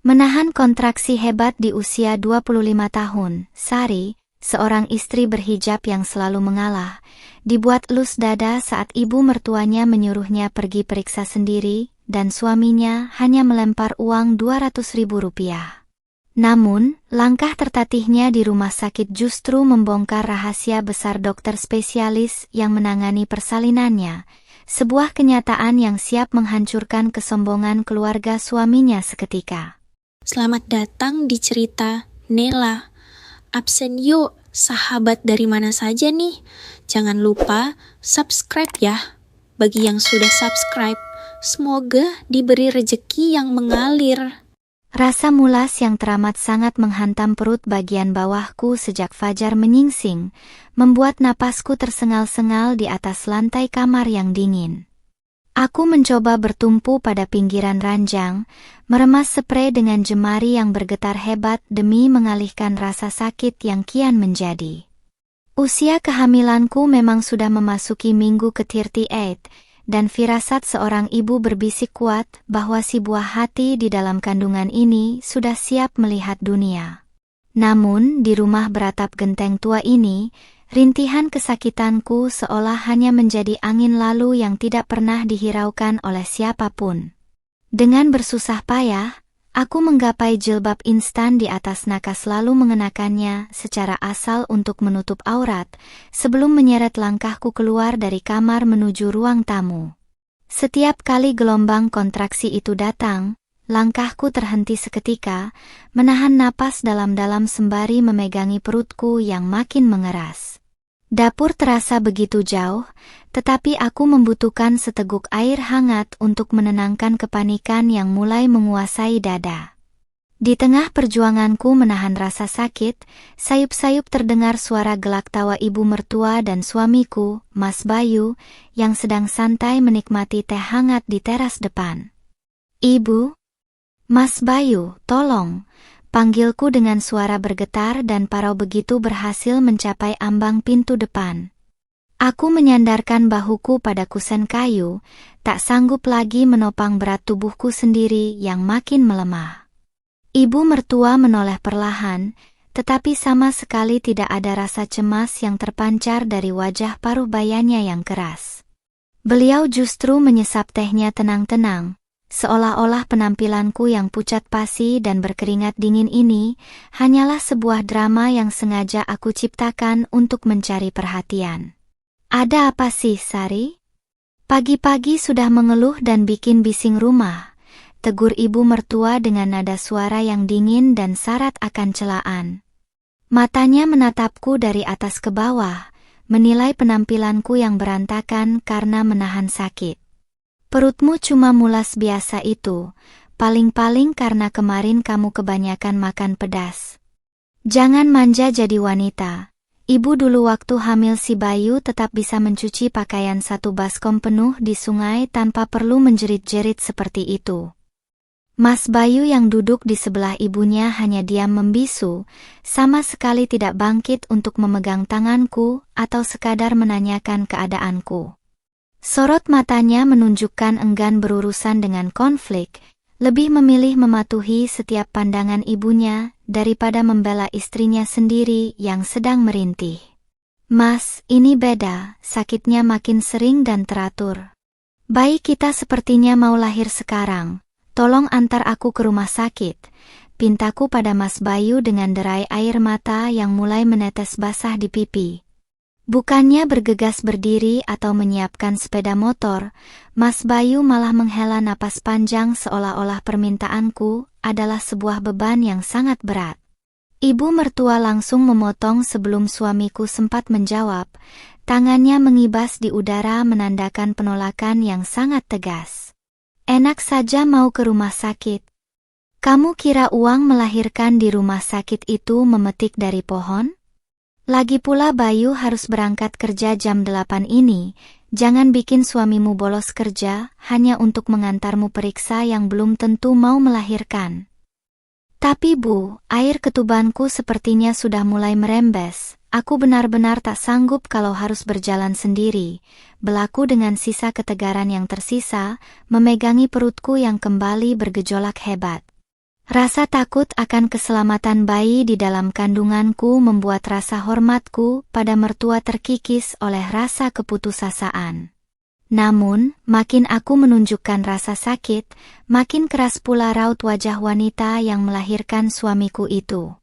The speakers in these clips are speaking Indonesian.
Menahan kontraksi hebat di usia 25 tahun, Sari, seorang istri berhijab yang selalu mengalah, dibuat elus dada saat ibu mertuanya menyuruhnya pergi periksa sendiri, dan suaminya hanya melempar uang Rp200.000. Namun, langkah tertatihnya di rumah sakit justru membongkar rahasia besar dokter spesialis yang menangani persalinannya, sebuah kenyataan yang siap menghancurkan kesombongan keluarga suaminya seketika. Selamat datang di cerita Nela. Absen yuk, sahabat dari mana saja nih? Jangan lupa subscribe ya. Bagi yang sudah subscribe, semoga diberi rejeki yang mengalir. Rasa mulas yang teramat sangat menghantam perut bagian bawahku sejak fajar menyingsing, membuat napasku tersengal-sengal di atas lantai kamar yang dingin. Aku mencoba bertumpu pada pinggiran ranjang, meremas sprei dengan jemari yang bergetar hebat demi mengalihkan rasa sakit yang kian menjadi. Usia kehamilanku memang sudah memasuki minggu ke-38, dan firasat seorang ibu berbisik kuat bahwa si buah hati di dalam kandungan ini sudah siap melihat dunia. Namun, di rumah beratap genteng tua ini, rintihan kesakitanku seolah hanya menjadi angin lalu yang tidak pernah dihiraukan oleh siapapun. Dengan bersusah payah, aku menggapai jilbab instan di atas nakas lalu mengenakannya secara asal untuk menutup aurat, sebelum menyeret langkahku keluar dari kamar menuju ruang tamu. Setiap kali gelombang kontraksi itu datang, langkahku terhenti seketika, menahan napas dalam-dalam sembari memegangi perutku yang makin mengeras. Dapur terasa begitu jauh, tetapi aku membutuhkan seteguk air hangat untuk menenangkan kepanikan yang mulai menguasai dada. Di tengah perjuanganku menahan rasa sakit, sayup-sayup terdengar suara gelak tawa ibu mertua dan suamiku, Mas Bayu, yang sedang santai menikmati teh hangat di teras depan. "Ibu, Mas Bayu, tolong," panggilku dengan suara bergetar dan parau begitu berhasil mencapai ambang pintu depan. Aku menyandarkan bahuku pada kusen kayu, tak sanggup lagi menopang berat tubuhku sendiri yang makin melemah. Ibu mertua menoleh perlahan, tetapi sama sekali tidak ada rasa cemas yang terpancar dari wajah paruh bayanya yang keras. Beliau justru menyesap tehnya tenang-tenang, seolah-olah penampilanku yang pucat pasi dan berkeringat dingin ini hanyalah sebuah drama yang sengaja aku ciptakan untuk mencari perhatian. "Ada apa sih, Sari? Pagi-pagi sudah mengeluh dan bikin bising rumah," tegur ibu mertua dengan nada suara yang dingin dan syarat akan celaan. Matanya menatapku dari atas ke bawah, menilai penampilanku yang berantakan karena menahan sakit. "Perutmu cuma mulas biasa itu, paling-paling karena kemarin kamu kebanyakan makan pedas. Jangan manja jadi wanita. Ibu dulu waktu hamil si Bayu tetap bisa mencuci pakaian satu baskom penuh di sungai tanpa perlu menjerit-jerit seperti itu." Mas Bayu yang duduk di sebelah ibunya hanya diam membisu, sama sekali tidak bangkit untuk memegang tanganku atau sekadar menanyakan keadaanku. Sorot matanya menunjukkan enggan berurusan dengan konflik, lebih memilih mematuhi setiap pandangan ibunya daripada membela istrinya sendiri yang sedang merintih. "Mas, ini beda, sakitnya makin sering dan teratur. Bayi kita sepertinya mau lahir sekarang, tolong antar aku ke rumah sakit," pintaku pada Mas Bayu dengan derai air mata yang mulai menetes basah di pipi. Bukannya bergegas berdiri atau menyiapkan sepeda motor, Mas Bayu malah menghela napas panjang seolah-olah permintaanku adalah sebuah beban yang sangat berat. Ibu mertua langsung memotong sebelum suamiku sempat menjawab, tangannya mengibas di udara menandakan penolakan yang sangat tegas. "Enak saja mau ke rumah sakit. Kamu kira uang melahirkan di rumah sakit itu memetik dari pohon? Lagi pula Bayu harus berangkat kerja jam 8 ini, jangan bikin suamimu bolos kerja hanya untuk mengantarmu periksa yang belum tentu mau melahirkan." "Tapi Bu, air ketubanku sepertinya sudah mulai merembes, aku benar-benar tak sanggup kalau harus berjalan sendiri," belaku dengan sisa ketegaran yang tersisa, memegangi perutku yang kembali bergejolak hebat. Rasa takut akan keselamatan bayi di dalam kandunganku membuat rasa hormatku pada mertua terkikis oleh rasa keputusasaan. Namun, makin aku menunjukkan rasa sakit, makin keras pula raut wajah wanita yang melahirkan suamiku itu.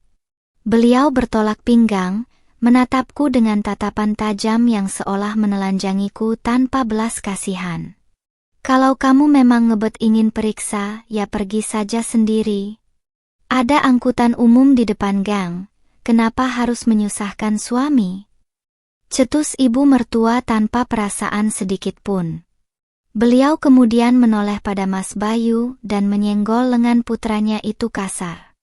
Beliau bertolak pinggang, menatapku dengan tatapan tajam yang seolah menelanjangiku tanpa belas kasihan. Kalau kamu memang ngebet ingin periksa, ya pergi saja sendiri. Ada angkutan umum di depan gang, kenapa harus menyusahkan suami? Cetus ibu mertua tanpa perasaan sedikit pun. Beliau kemudian menoleh pada Mas Bayu dan menyenggol lengan putranya itu kasar.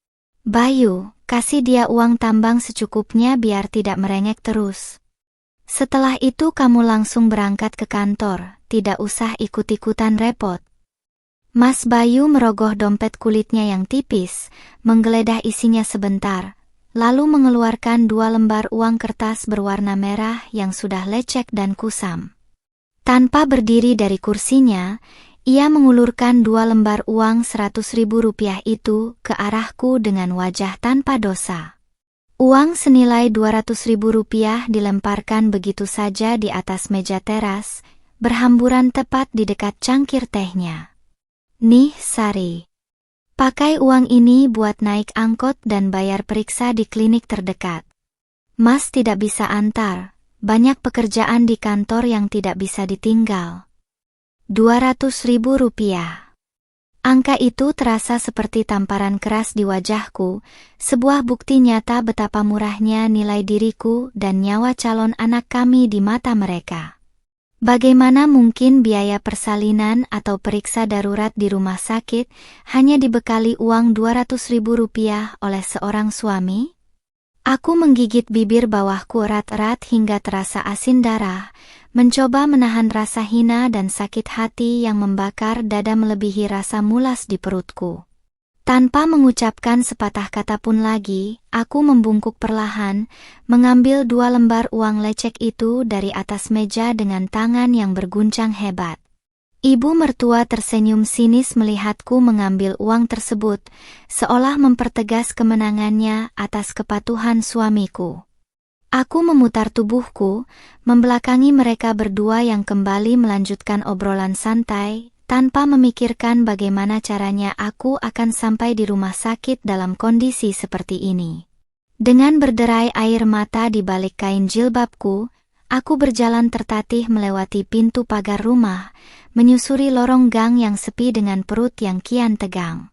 Bayu, kasih dia uang tambang secukupnya biar tidak merengek terus. Setelah itu kamu langsung berangkat ke kantor, tidak usah ikut-ikutan repot. Mas Bayu merogoh dompet kulitnya yang tipis, menggeledah isinya sebentar, lalu mengeluarkan 2 lembar uang kertas berwarna merah yang sudah lecek dan kusam. Tanpa berdiri dari kursinya, ia mengulurkan 2 lembar uang Rp100.000 itu ke arahku dengan wajah tanpa dosa. Uang senilai Rp200.000 dilemparkan begitu saja di atas meja teras, berhamburan tepat di dekat cangkir tehnya. Nih, Sari. Pakai uang ini buat naik angkot dan bayar periksa di klinik terdekat. Mas tidak bisa antar, banyak pekerjaan di kantor yang tidak bisa ditinggal. Rp200.000. Angka itu terasa seperti tamparan keras di wajahku, sebuah bukti nyata betapa murahnya nilai diriku dan nyawa calon anak kami di mata mereka. Bagaimana mungkin biaya persalinan atau periksa darurat di rumah sakit hanya dibekali uang Rp200.000 oleh seorang suami? Aku menggigit bibir bawahku erat-erat hingga terasa asin darah, mencoba menahan rasa hina dan sakit hati yang membakar dada melebihi rasa mulas di perutku. Tanpa mengucapkan sepatah kata pun lagi, aku membungkuk perlahan, mengambil 2 lembar uang lecek itu dari atas meja dengan tangan yang berguncang hebat. Ibu mertua tersenyum sinis melihatku mengambil uang tersebut, seolah mempertegas kemenangannya atas kepatuhan suamiku. Aku memutar tubuhku, membelakangi mereka berdua yang kembali melanjutkan obrolan santai, tanpa memikirkan bagaimana caranya aku akan sampai di rumah sakit dalam kondisi seperti ini. Dengan berderai air mata di balik kain jilbabku, aku berjalan tertatih melewati pintu pagar rumah, menyusuri lorong gang yang sepi dengan perut yang kian tegang.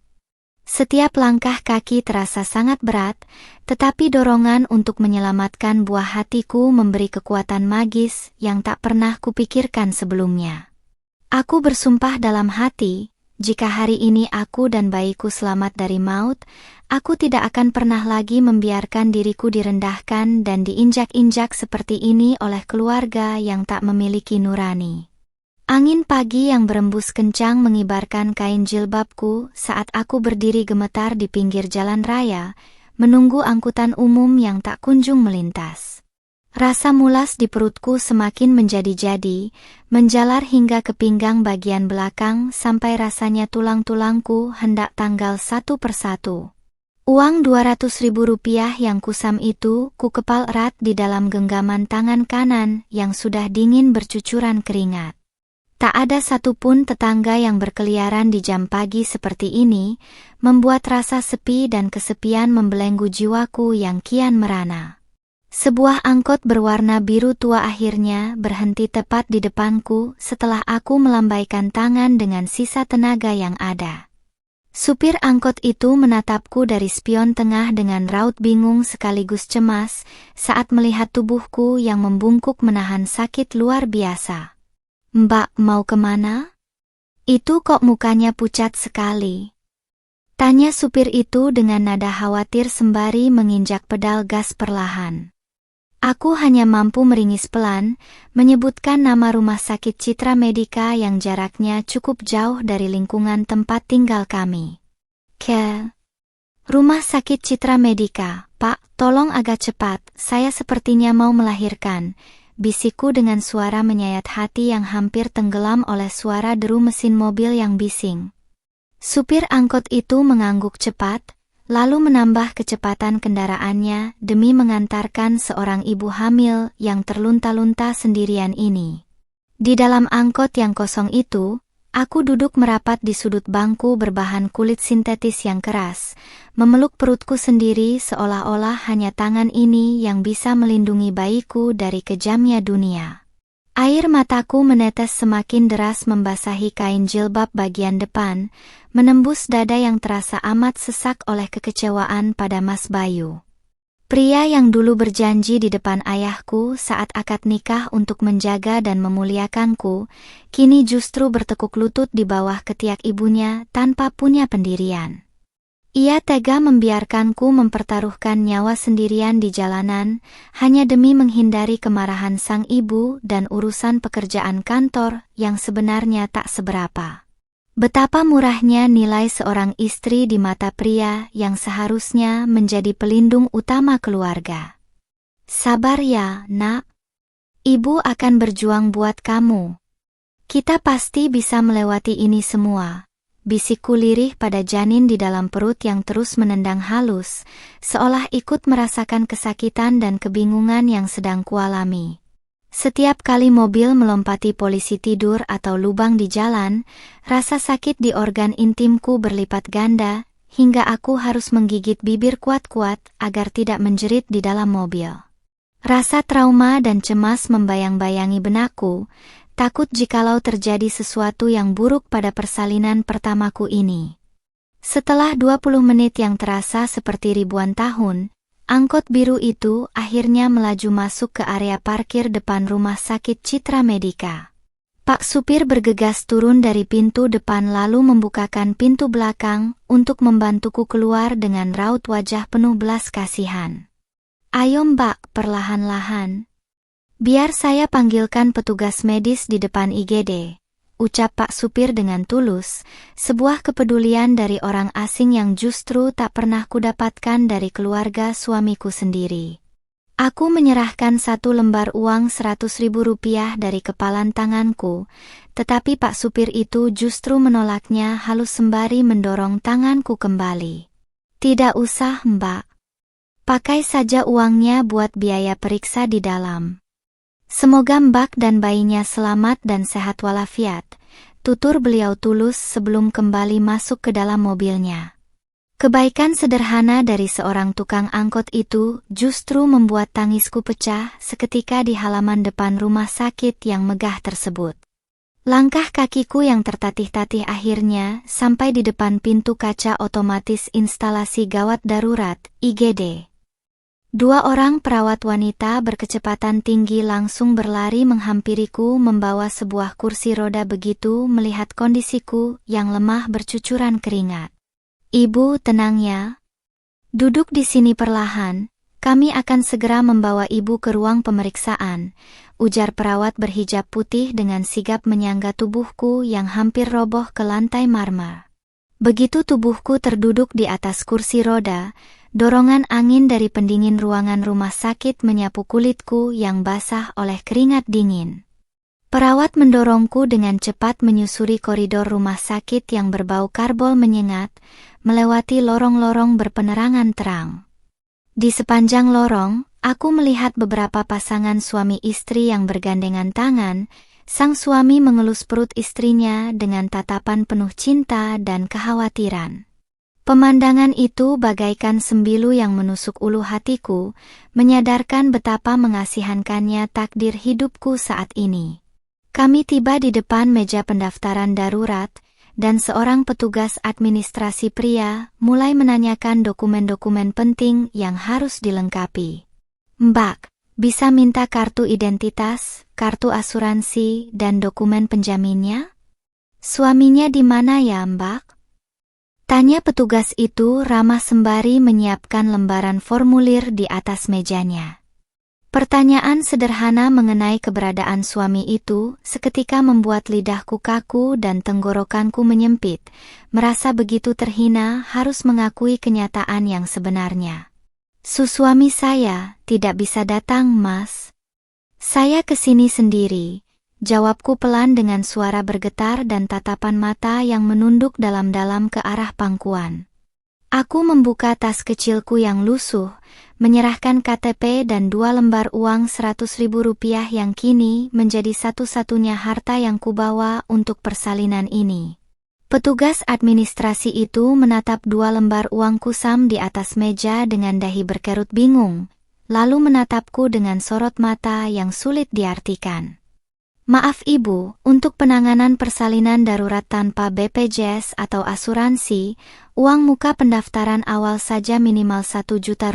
Setiap langkah kaki terasa sangat berat, tetapi dorongan untuk menyelamatkan buah hatiku memberi kekuatan magis yang tak pernah kupikirkan sebelumnya. Aku bersumpah dalam hati, jika hari ini aku dan bayiku selamat dari maut, aku tidak akan pernah lagi membiarkan diriku direndahkan dan diinjak-injak seperti ini oleh keluarga yang tak memiliki nurani. Angin pagi yang berembus kencang mengibarkan kain jilbabku saat aku berdiri gemetar di pinggir jalan raya, menunggu angkutan umum yang tak kunjung melintas. Rasa mulas di perutku semakin menjadi-jadi, menjalar hingga ke pinggang bagian belakang sampai rasanya tulang-tulangku hendak tanggal satu persatu. Uang Rp200.000 yang kusam itu ku kepal erat di dalam genggaman tangan kanan yang sudah dingin bercucuran keringat. Tak ada satupun tetangga yang berkeliaran di jam pagi seperti ini, membuat rasa sepi dan kesepian membelenggu jiwaku yang kian merana. Sebuah angkot berwarna biru tua akhirnya berhenti tepat di depanku setelah aku melambaikan tangan dengan sisa tenaga yang ada. Supir angkot itu menatapku dari spion tengah dengan raut bingung sekaligus cemas saat melihat tubuhku yang membungkuk menahan sakit luar biasa. "Mbak, mau kemana? Itu kok mukanya pucat sekali?" tanya supir itu dengan nada khawatir sembari menginjak pedal gas perlahan. Aku hanya mampu meringis pelan, menyebutkan nama rumah sakit Citra Medica yang jaraknya cukup jauh dari lingkungan tempat tinggal kami. Rumah sakit Citra Medica, Pak, tolong agak cepat, saya sepertinya mau melahirkan, bisikku dengan suara menyayat hati yang hampir tenggelam oleh suara deru mesin mobil yang bising. Supir angkot itu mengangguk cepat, lalu menambah kecepatan kendaraannya demi mengantarkan seorang ibu hamil yang terlunta-lunta sendirian ini. Di dalam angkot yang kosong itu, aku duduk merapat di sudut bangku berbahan kulit sintetis yang keras, memeluk perutku sendiri seolah-olah hanya tangan ini yang bisa melindungi bayiku dari kejamnya dunia. Air mataku menetes semakin deras membasahi kain jilbab bagian depan, menembus dada yang terasa amat sesak oleh kekecewaan pada Mas Bayu. Pria yang dulu berjanji di depan ayahku saat akad nikah untuk menjaga dan memuliakanku, kini justru bertekuk lutut di bawah ketiak ibunya tanpa punya pendirian. Ia tega membiarkanku mempertaruhkan nyawa sendirian di jalanan, hanya demi menghindari kemarahan sang ibu dan urusan pekerjaan kantor yang sebenarnya tak seberapa. Betapa murahnya nilai seorang istri di mata pria yang seharusnya menjadi pelindung utama keluarga. Sabar ya, nak. Ibu akan berjuang buat kamu. Kita pasti bisa melewati ini semua. Bisikku lirih pada janin di dalam perut yang terus menendang halus, seolah ikut merasakan kesakitan dan kebingungan yang sedang kualami. Setiap kali mobil melompati polisi tidur atau lubang di jalan, rasa sakit di organ intimku berlipat ganda, hingga aku harus menggigit bibir kuat-kuat agar tidak menjerit di dalam mobil. Rasa trauma dan cemas membayang-bayangi benakku, takut jikalau terjadi sesuatu yang buruk pada persalinan pertamaku ini. Setelah 20 menit yang terasa seperti ribuan tahun, angkot biru itu akhirnya melaju masuk ke area parkir depan rumah sakit Citra Medica. Pak supir bergegas turun dari pintu depan lalu membukakan pintu belakang untuk membantuku keluar dengan raut wajah penuh belas kasihan. "Ayo Mbak, perlahan-lahan. Biar saya panggilkan petugas medis di depan IGD," ucap Pak supir dengan tulus, sebuah kepedulian dari orang asing yang justru tak pernah kudapatkan dari keluarga suamiku sendiri. Aku menyerahkan satu lembar uang Rp100.000 dari kepalan tanganku, tetapi Pak supir itu justru menolaknya halus sembari mendorong tanganku kembali. "Tidak usah Mbak. Pakai saja uangnya buat biaya periksa di dalam. Semoga Mbak dan bayinya selamat dan sehat walafiat," tutur beliau tulus sebelum kembali masuk ke dalam mobilnya. Kebaikan sederhana dari seorang tukang angkot itu justru membuat tangisku pecah seketika di halaman depan rumah sakit yang megah tersebut. Langkah kakiku yang tertatih-tatih akhirnya sampai di depan pintu kaca otomatis instalasi gawat darurat, IGD. 2 orang perawat wanita berkecepatan tinggi langsung berlari menghampiriku membawa sebuah kursi roda begitu melihat kondisiku yang lemah bercucuran keringat. "Ibu, tenang ya. Duduk di sini perlahan, kami akan segera membawa ibu ke ruang pemeriksaan," ujar perawat berhijab putih dengan sigap menyangga tubuhku yang hampir roboh ke lantai marmer. Begitu tubuhku terduduk di atas kursi roda, dorongan angin dari pendingin ruangan rumah sakit menyapu kulitku yang basah oleh keringat dingin. Perawat mendorongku dengan cepat menyusuri koridor rumah sakit yang berbau karbol menyengat, melewati lorong-lorong berpenerangan terang. Di sepanjang lorong, aku melihat beberapa pasangan suami istri yang bergandengan tangan. Sang suami mengelus perut istrinya dengan tatapan penuh cinta dan kekhawatiran. Pemandangan itu bagaikan sembilu yang menusuk ulu hatiku, menyadarkan betapa mengasihankannya takdir hidupku saat ini. Kami tiba di depan meja pendaftaran darurat, dan seorang petugas administrasi pria mulai menanyakan dokumen-dokumen penting yang harus dilengkapi. "Mbak, bisa minta kartu identitas, kartu asuransi, dan dokumen penjaminnya? Suaminya di mana ya Mbak?" tanya petugas itu ramah sembari menyiapkan lembaran formulir di atas mejanya. Pertanyaan sederhana mengenai keberadaan suami itu seketika membuat lidahku kaku dan tenggorokanku menyempit, merasa begitu terhina harus mengakui kenyataan yang sebenarnya. "Suami saya tidak bisa datang, Mas. Saya kesini sendiri," Jawabku pelan dengan suara bergetar dan tatapan mata yang menunduk dalam-dalam ke arah pangkuan. Aku membuka tas kecilku yang lusuh, menyerahkan KTP dan 2 lembar uang Rp100.000 yang kini menjadi satu-satunya harta yang kubawa untuk persalinan ini. Petugas administrasi itu menatap 2 lembar uang kusam di atas meja dengan dahi berkerut bingung, lalu menatapku dengan sorot mata yang sulit diartikan. Maaf Ibu, untuk penanganan persalinan darurat tanpa BPJS atau asuransi, uang muka pendaftaran awal saja minimal Rp1 juta.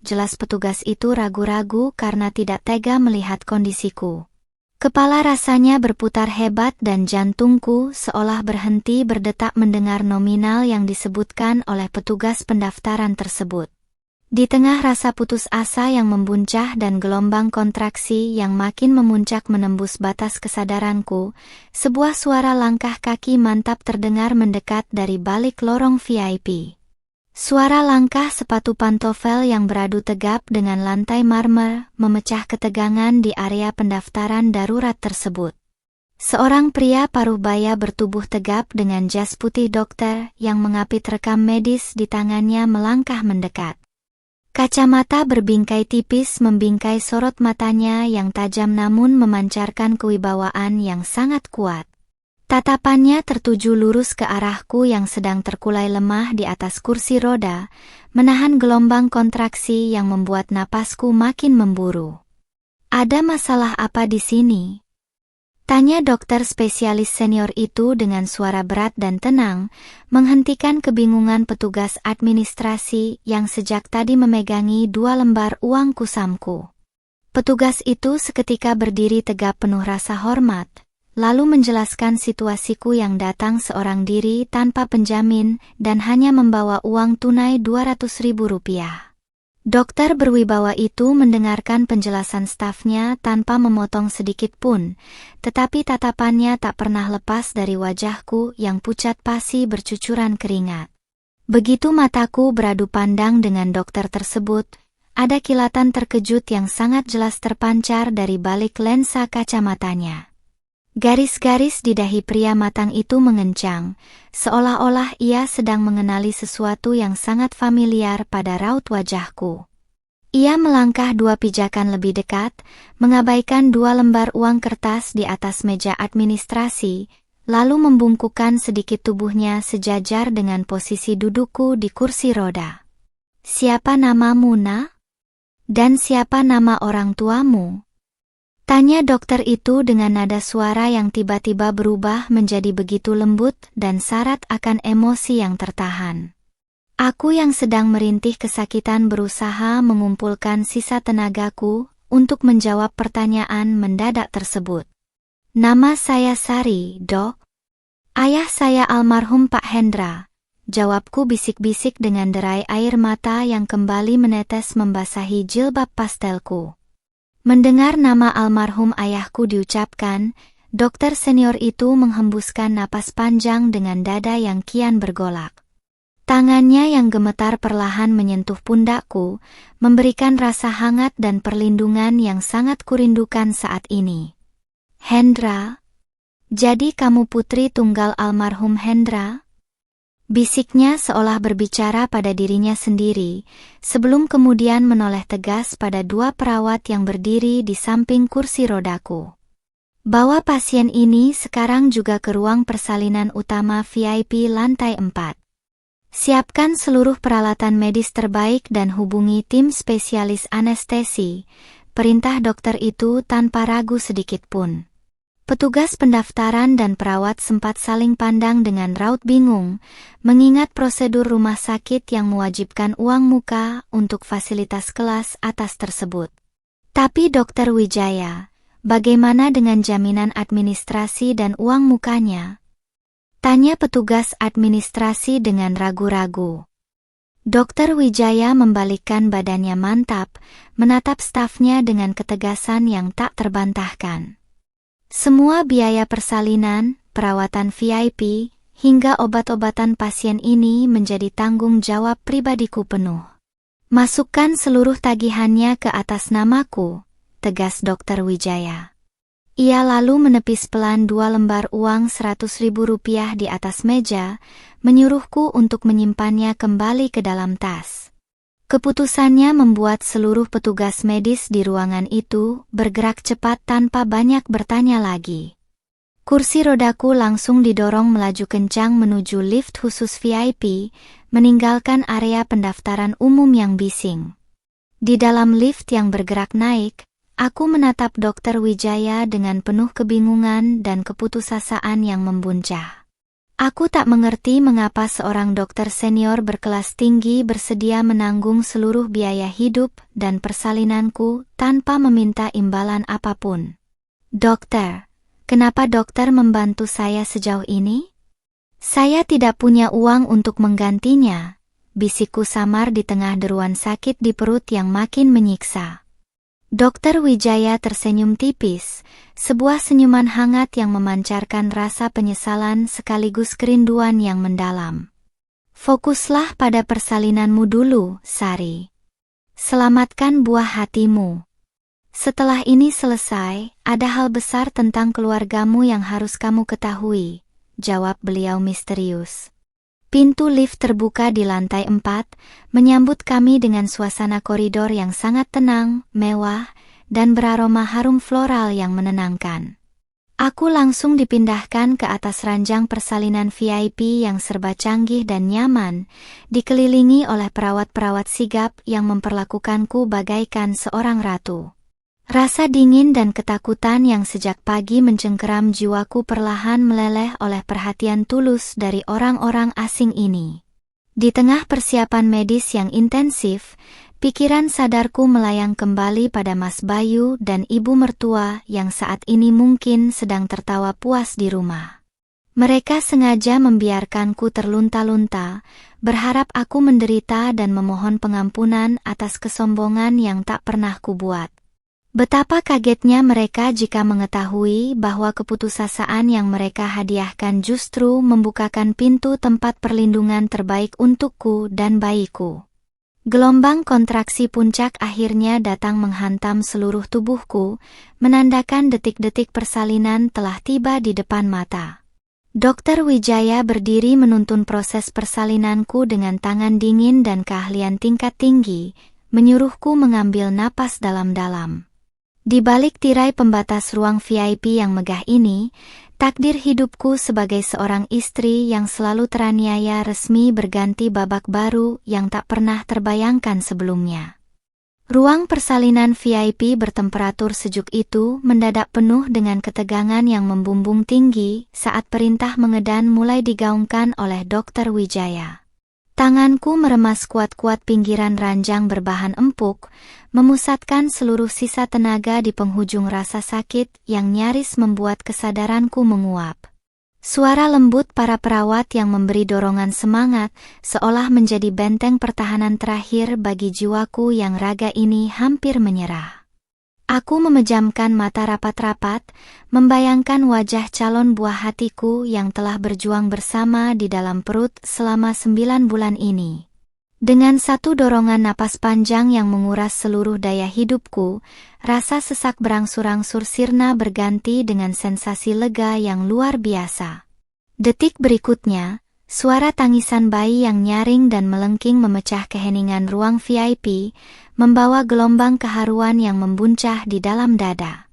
Jelas petugas itu ragu-ragu karena tidak tega melihat kondisiku. Kepala rasanya berputar hebat dan jantungku seolah berhenti berdetak mendengar nominal yang disebutkan oleh petugas pendaftaran tersebut. Di tengah rasa putus asa yang membuncah dan gelombang kontraksi yang makin memuncak menembus batas kesadaranku, sebuah suara langkah kaki mantap terdengar mendekat dari balik lorong VIP. Suara langkah sepatu pantofel yang beradu tegap dengan lantai marmer memecah ketegangan di area pendaftaran darurat tersebut. Seorang pria paruh baya bertubuh tegap dengan jas putih dokter yang mengapit rekam medis di tangannya melangkah mendekat. Kacamata berbingkai tipis membingkai sorot matanya yang tajam namun memancarkan kewibawaan yang sangat kuat. Tatapannya tertuju lurus ke arahku yang sedang terkulai lemah di atas kursi roda, menahan gelombang kontraksi yang membuat napasku makin memburu. Ada masalah apa di sini? Tanya dokter spesialis senior itu dengan suara berat dan tenang, menghentikan kebingungan petugas administrasi yang sejak tadi memegangi 2 lembar uang kusamku. Petugas itu seketika berdiri tegap penuh rasa hormat, lalu menjelaskan situasiku yang datang seorang diri tanpa penjamin dan hanya membawa uang tunai Rp200.000. Dokter berwibawa itu mendengarkan penjelasan stafnya tanpa memotong sedikit pun, tetapi tatapannya tak pernah lepas dari wajahku yang pucat pasi bercucuran keringat. Begitu mataku beradu pandang dengan dokter tersebut, ada kilatan terkejut yang sangat jelas terpancar dari balik lensa kacamatanya. Garis-garis di dahi pria matang itu mengencang, seolah-olah ia sedang mengenali sesuatu yang sangat familiar pada raut wajahku. Ia melangkah 2 pijakan lebih dekat, mengabaikan 2 lembar uang kertas di atas meja administrasi, lalu membungkukkan sedikit tubuhnya sejajar dengan posisi dudukku di kursi roda. Siapa namamu, Nak? Dan siapa nama orang tuamu? Tanya dokter itu dengan nada suara yang tiba-tiba berubah menjadi begitu lembut dan syarat akan emosi yang tertahan. Aku yang sedang merintih kesakitan berusaha mengumpulkan sisa tenagaku untuk menjawab pertanyaan mendadak tersebut. Nama saya Sari, Dok. Ayah saya almarhum Pak Hendra. Jawabku bisik-bisik dengan derai air mata yang kembali menetes membasahi jilbab pastelku. Mendengar nama almarhum ayahku diucapkan, dokter senior itu menghembuskan napas panjang dengan dada yang kian bergolak. Tangannya yang gemetar perlahan menyentuh pundakku, memberikan rasa hangat dan perlindungan yang sangat kurindukan saat ini. Hendra? Jadi kamu putri tunggal almarhum Hendra? Bisiknya seolah berbicara pada dirinya sendiri, sebelum kemudian menoleh tegas pada 2 perawat yang berdiri di samping kursi rodaku. Bawa pasien ini sekarang juga ke ruang persalinan utama VIP lantai 4. Siapkan seluruh peralatan medis terbaik dan hubungi tim spesialis anestesi, perintah dokter itu tanpa ragu sedikit pun. Petugas pendaftaran dan perawat sempat saling pandang dengan raut bingung, mengingat prosedur rumah sakit yang mewajibkan uang muka untuk fasilitas kelas atas tersebut. Tapi Dr. Wijaya, bagaimana dengan jaminan administrasi dan uang mukanya? Tanya petugas administrasi dengan ragu-ragu. Dr. Wijaya membalikkan badannya mantap, menatap stafnya dengan ketegasan yang tak terbantahkan. Semua biaya persalinan, perawatan VIP, hingga obat-obatan pasien ini menjadi tanggung jawab pribadiku penuh. Masukkan seluruh tagihannya ke atas namaku, tegas Dr. Wijaya. Ia lalu menepis pelan 2 lembar uang 100.000 rupiah di atas meja, menyuruhku untuk menyimpannya kembali ke dalam tas. Keputusannya membuat seluruh petugas medis di ruangan itu bergerak cepat tanpa banyak bertanya lagi. Kursi rodaku langsung didorong melaju kencang menuju lift khusus VIP, meninggalkan area pendaftaran umum yang bising. Di dalam lift yang bergerak naik, aku menatap Dr. Wijaya dengan penuh kebingungan dan keputusasaan yang membuncah. Aku tak mengerti mengapa seorang dokter senior berkelas tinggi bersedia menanggung seluruh biaya hidup dan persalinanku tanpa meminta imbalan apapun. Dokter, kenapa dokter membantu saya sejauh ini? Saya tidak punya uang untuk menggantinya, bisikku samar di tengah deruan sakit di perut yang makin menyiksa. Dr. Wijaya tersenyum tipis, sebuah senyuman hangat yang memancarkan rasa penyesalan sekaligus kerinduan yang mendalam. Fokuslah pada persalinanmu dulu, Sari. Selamatkan buah hatimu. Setelah ini selesai, ada hal besar tentang keluargamu yang harus kamu ketahui, jawab beliau misterius. Pintu lift terbuka di lantai 4, menyambut kami dengan suasana koridor yang sangat tenang, mewah, dan beraroma harum floral yang menenangkan. Aku langsung dipindahkan ke atas ranjang persalinan VIP yang serba canggih dan nyaman, dikelilingi oleh perawat-perawat sigap yang memperlakukanku bagaikan seorang ratu. Rasa dingin dan ketakutan yang sejak pagi mencengkeram jiwaku perlahan meleleh oleh perhatian tulus dari orang-orang asing ini. Di tengah persiapan medis yang intensif, pikiran sadarku melayang kembali pada Mas Bayu dan ibu mertua yang saat ini mungkin sedang tertawa puas di rumah. Mereka sengaja membiarkanku terlunta-lunta, berharap aku menderita dan memohon pengampunan atas kesombongan yang tak pernah kubuat. Betapa kagetnya mereka jika mengetahui bahwa keputusasaan yang mereka hadiahkan justru membukakan pintu tempat perlindungan terbaik untukku dan bayiku. Gelombang kontraksi puncak akhirnya datang menghantam seluruh tubuhku, menandakan detik-detik persalinan telah tiba di depan mata. Dr. Wijaya berdiri menuntun proses persalinanku dengan tangan dingin dan keahlian tingkat tinggi, menyuruhku mengambil napas dalam-dalam. Di balik tirai pembatas ruang VIP yang megah ini, takdir hidupku sebagai seorang istri yang selalu teraniaya resmi berganti babak baru yang tak pernah terbayangkan sebelumnya. Ruang persalinan VIP bertemperatur sejuk itu mendadak penuh dengan ketegangan yang membumbung tinggi saat perintah mengedan mulai digaungkan oleh Dr. Wijaya. Tanganku meremas kuat-kuat pinggiran ranjang berbahan empuk, memusatkan seluruh sisa tenaga di penghujung rasa sakit yang nyaris membuat kesadaranku menguap. Suara lembut para perawat yang memberi dorongan semangat, seolah menjadi benteng pertahanan terakhir bagi jiwaku yang raga ini hampir menyerah. Aku memejamkan mata rapat-rapat, membayangkan wajah calon buah hatiku yang telah berjuang bersama di dalam perut selama 9 bulan ini. Dengan satu dorongan napas panjang yang menguras seluruh daya hidupku, rasa sesak berangsur-angsur sirna berganti dengan sensasi lega yang luar biasa. Detik berikutnya, suara tangisan bayi yang nyaring dan melengking memecah keheningan ruang VIP, membawa gelombang keharuan yang membuncah di dalam dada.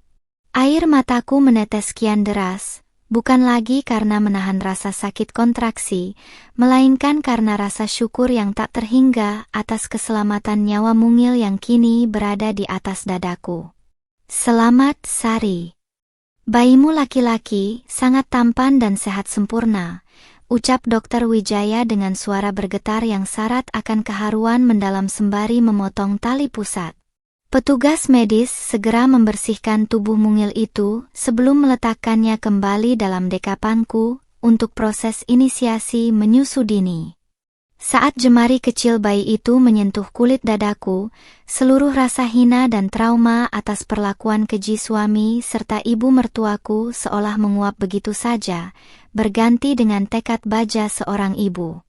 Air mataku menetes kian deras, bukan lagi karena menahan rasa sakit kontraksi, melainkan karena rasa syukur yang tak terhingga atas keselamatan nyawa mungil yang kini berada di atas dadaku. Selamat, Sari. Bayimu laki-laki, sangat tampan dan sehat sempurna, ucap Dr. Wijaya dengan suara bergetar yang syarat akan keharuan mendalam sembari memotong tali pusat. Petugas medis segera membersihkan tubuh mungil itu sebelum meletakkannya kembali dalam dekapanku untuk proses inisiasi menyusu dini. Saat jemari kecil bayi itu menyentuh kulit dadaku, seluruh rasa hina dan trauma atas perlakuan keji suami serta ibu mertuaku seolah menguap begitu saja, berganti dengan tekad baja seorang ibu.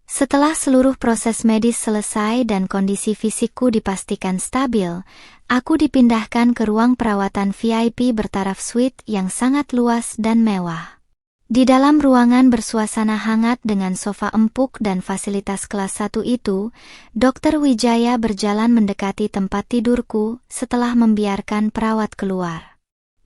Setelah seluruh proses medis selesai dan kondisi fisikku dipastikan stabil, aku dipindahkan ke ruang perawatan VIP bertaraf suite yang sangat luas dan mewah. Di dalam ruangan bersuasana hangat dengan sofa empuk dan fasilitas kelas 1 itu, Dr. Wijaya berjalan mendekati tempat tidurku setelah membiarkan perawat keluar.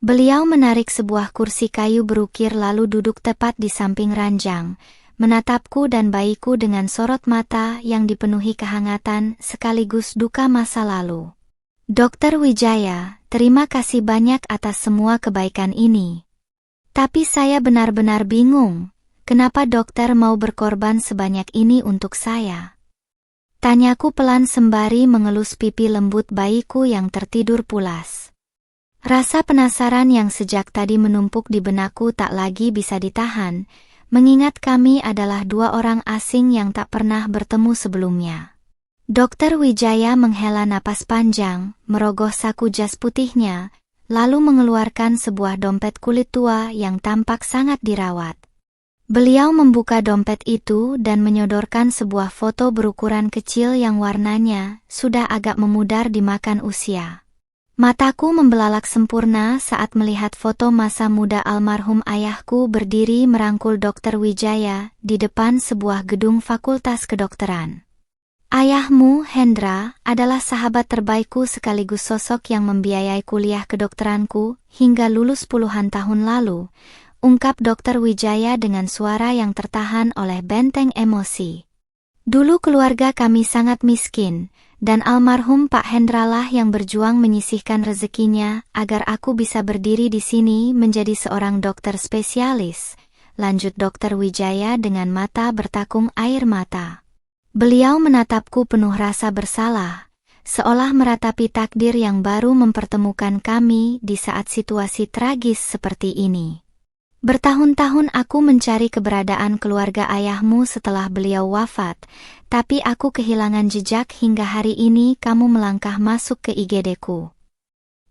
Beliau menarik sebuah kursi kayu berukir lalu duduk tepat di samping ranjang, menatapku dan bayiku dengan sorot mata yang dipenuhi kehangatan sekaligus duka masa lalu. Dr. Wijaya, terima kasih banyak atas semua kebaikan ini. Tapi saya benar-benar bingung, kenapa dokter mau berkorban sebanyak ini untuk saya? Tanyaku pelan sembari mengelus pipi lembut bayiku yang tertidur pulas. Rasa penasaran yang sejak tadi menumpuk di benakku tak lagi bisa ditahan, mengingat kami adalah dua orang asing yang tak pernah bertemu sebelumnya. Dr. Wijaya menghela napas panjang, merogoh saku jas putihnya, lalu mengeluarkan sebuah dompet kulit tua yang tampak sangat dirawat. Beliau membuka dompet itu dan menyodorkan sebuah foto berukuran kecil yang warnanya sudah agak memudar dimakan usia. Mataku membelalak sempurna saat melihat foto masa muda almarhum ayahku berdiri merangkul Dr. Wijaya di depan sebuah gedung fakultas kedokteran. Ayahmu, Hendra, adalah sahabat terbaikku sekaligus sosok yang membiayai kuliah kedokteranku hingga lulus puluhan tahun lalu, ungkap Dr. Wijaya dengan suara yang tertahan oleh benteng emosi. Dulu keluarga kami sangat miskin, dan almarhum Pak Hendra lah yang berjuang menyisihkan rezekinya agar aku bisa berdiri di sini menjadi seorang dokter spesialis, lanjut Dr. Wijaya dengan mata bertakung air mata. Beliau menatapku penuh rasa bersalah, seolah meratapi takdir yang baru mempertemukan kami di saat situasi tragis seperti ini. Bertahun-tahun aku mencari keberadaan keluarga ayahmu setelah beliau wafat, tapi aku kehilangan jejak hingga hari ini kamu melangkah masuk ke IGD-ku.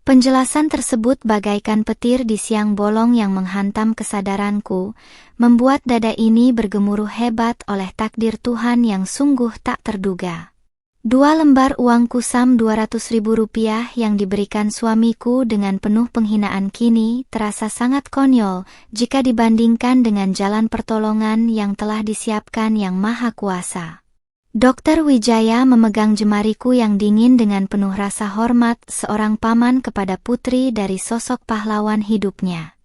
Penjelasan tersebut bagaikan petir di siang bolong yang menghantam kesadaranku, membuat dada ini bergemuruh hebat oleh takdir Tuhan yang sungguh tak terduga. 2 lembar uang kusam Rp200.000 yang diberikan suamiku dengan penuh penghinaan kini terasa sangat konyol jika dibandingkan dengan jalan pertolongan yang telah disiapkan Yang Maha Kuasa. Dr. Wijaya memegang jemariku yang dingin dengan penuh rasa hormat seorang paman kepada putri dari sosok pahlawan hidupnya.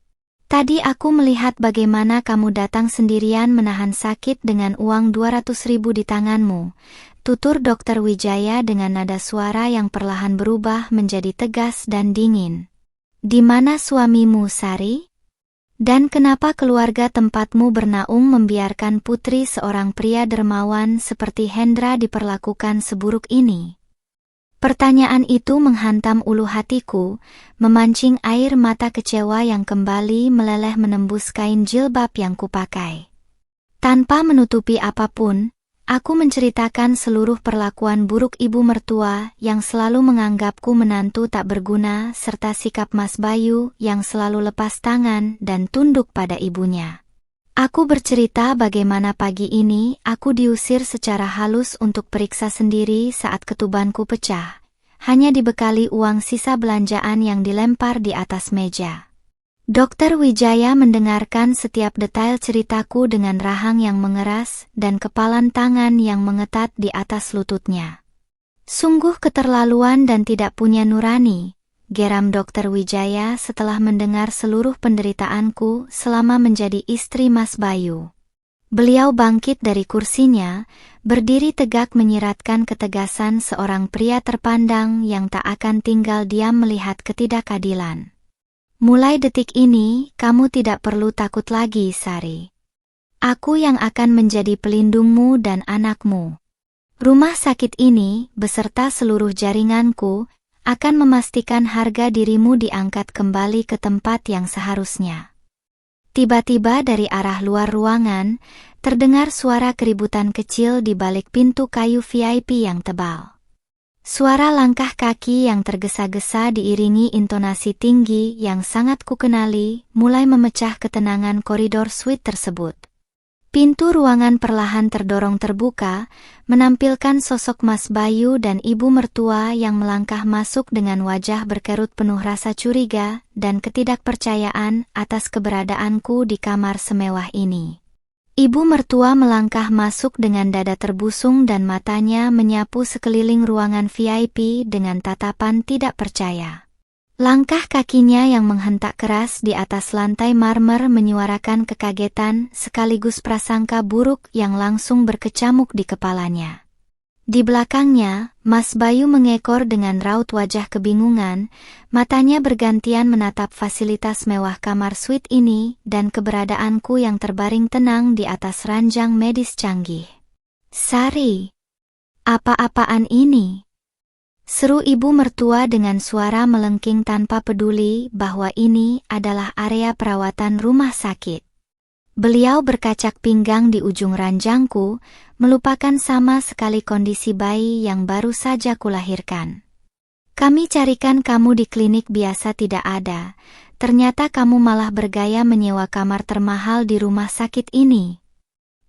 Tadi aku melihat bagaimana kamu datang sendirian menahan sakit dengan uang 200.000 di tanganmu, tutur Dr. Wijaya dengan nada suara yang perlahan berubah menjadi tegas dan dingin. Di mana suamimu, Sari? Dan kenapa keluarga tempatmu bernaung membiarkan putri seorang pria dermawan seperti Hendra diperlakukan seburuk ini? Pertanyaan itu menghantam ulu hatiku, memancing air mata kecewa yang kembali meleleh menembus kain jilbab yang kupakai. Tanpa menutupi apapun, aku menceritakan seluruh perlakuan buruk ibu mertua yang selalu menganggapku menantu tak berguna serta sikap Mas Bayu yang selalu lepas tangan dan tunduk pada ibunya. Aku bercerita bagaimana pagi ini aku diusir secara halus untuk periksa sendiri saat ketubanku pecah, hanya dibekali uang sisa belanjaan yang dilempar di atas meja. Dr. Wijaya mendengarkan setiap detail ceritaku dengan rahang yang mengeras dan kepalan tangan yang mengetat di atas lututnya. Sungguh keterlaluan dan tidak punya nurani, geram Dr. Wijaya setelah mendengar seluruh penderitaanku selama menjadi istri Mas Bayu. Beliau bangkit dari kursinya, berdiri tegak menyiratkan ketegasan seorang pria terpandang yang tak akan tinggal diam melihat ketidakadilan. Mulai detik ini, kamu tidak perlu takut lagi, Sari. Aku yang akan menjadi pelindungmu dan anakmu. Rumah sakit ini, beserta seluruh jaringanku, akan memastikan harga dirimu diangkat kembali ke tempat yang seharusnya. Tiba-tiba dari arah luar ruangan, terdengar suara keributan kecil di balik pintu kayu VIP yang tebal. Suara langkah kaki yang tergesa-gesa diiringi intonasi tinggi yang sangat kukenali mulai memecah ketenangan koridor suite tersebut. Pintu ruangan perlahan terdorong terbuka, menampilkan sosok Mas Bayu dan ibu mertua yang melangkah masuk dengan wajah berkerut penuh rasa curiga dan ketidakpercayaan atas keberadaanku di kamar semewah ini. Ibu mertua melangkah masuk dengan dada terbusung dan matanya menyapu sekeliling ruangan VIP dengan tatapan tidak percaya. Langkah kakinya yang menghentak keras di atas lantai marmer menyuarakan kekagetan sekaligus prasangka buruk yang langsung berkecamuk di kepalanya. Di belakangnya, Mas Bayu mengekor dengan raut wajah kebingungan, matanya bergantian menatap fasilitas mewah kamar suite ini dan keberadaanku yang terbaring tenang di atas ranjang medis canggih. "Sari, apa-apaan ini?" seru ibu mertua dengan suara melengking tanpa peduli bahwa ini adalah area perawatan rumah sakit. Beliau berkacak pinggang di ujung ranjangku, melupakan sama sekali kondisi bayi yang baru saja kulahirkan. "Kami carikan kamu di klinik biasa tidak ada, ternyata kamu malah bergaya menyewa kamar termahal di rumah sakit ini.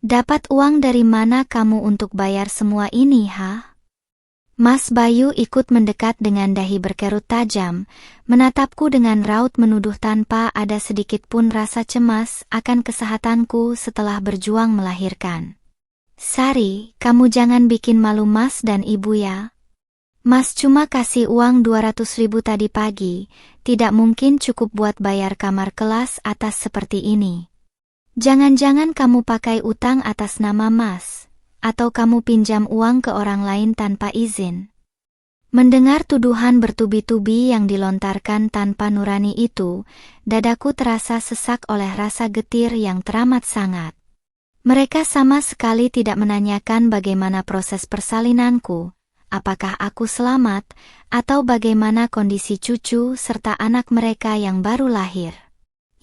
Dapat uang dari mana kamu untuk bayar semua ini, ha?" Mas Bayu ikut mendekat dengan dahi berkerut tajam, menatapku dengan raut menuduh tanpa ada sedikit pun rasa cemas akan kesehatanku setelah berjuang melahirkan. "Sari, kamu jangan bikin malu Mas dan Ibu ya. Mas cuma kasih uang 200.000 tadi pagi, tidak mungkin cukup buat bayar kamar kelas atas seperti ini. Jangan-jangan kamu pakai utang atas nama Mas. Atau kamu pinjam uang ke orang lain tanpa izin." Mendengar tuduhan bertubi-tubi yang dilontarkan tanpa nurani itu, dadaku terasa sesak oleh rasa getir yang teramat sangat. Mereka sama sekali tidak menanyakan bagaimana proses persalinanku, apakah aku selamat, atau bagaimana kondisi cucu serta anak mereka yang baru lahir.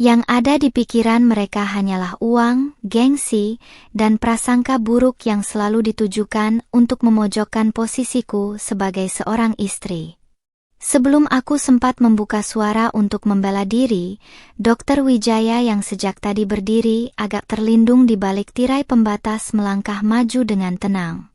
Yang ada di pikiran mereka hanyalah uang, gengsi, dan prasangka buruk yang selalu ditujukan untuk memojokkan posisiku sebagai seorang istri. Sebelum aku sempat membuka suara untuk membela diri, Dr. Wijaya yang sejak tadi berdiri agak terlindung di balik tirai pembatas melangkah maju dengan tenang.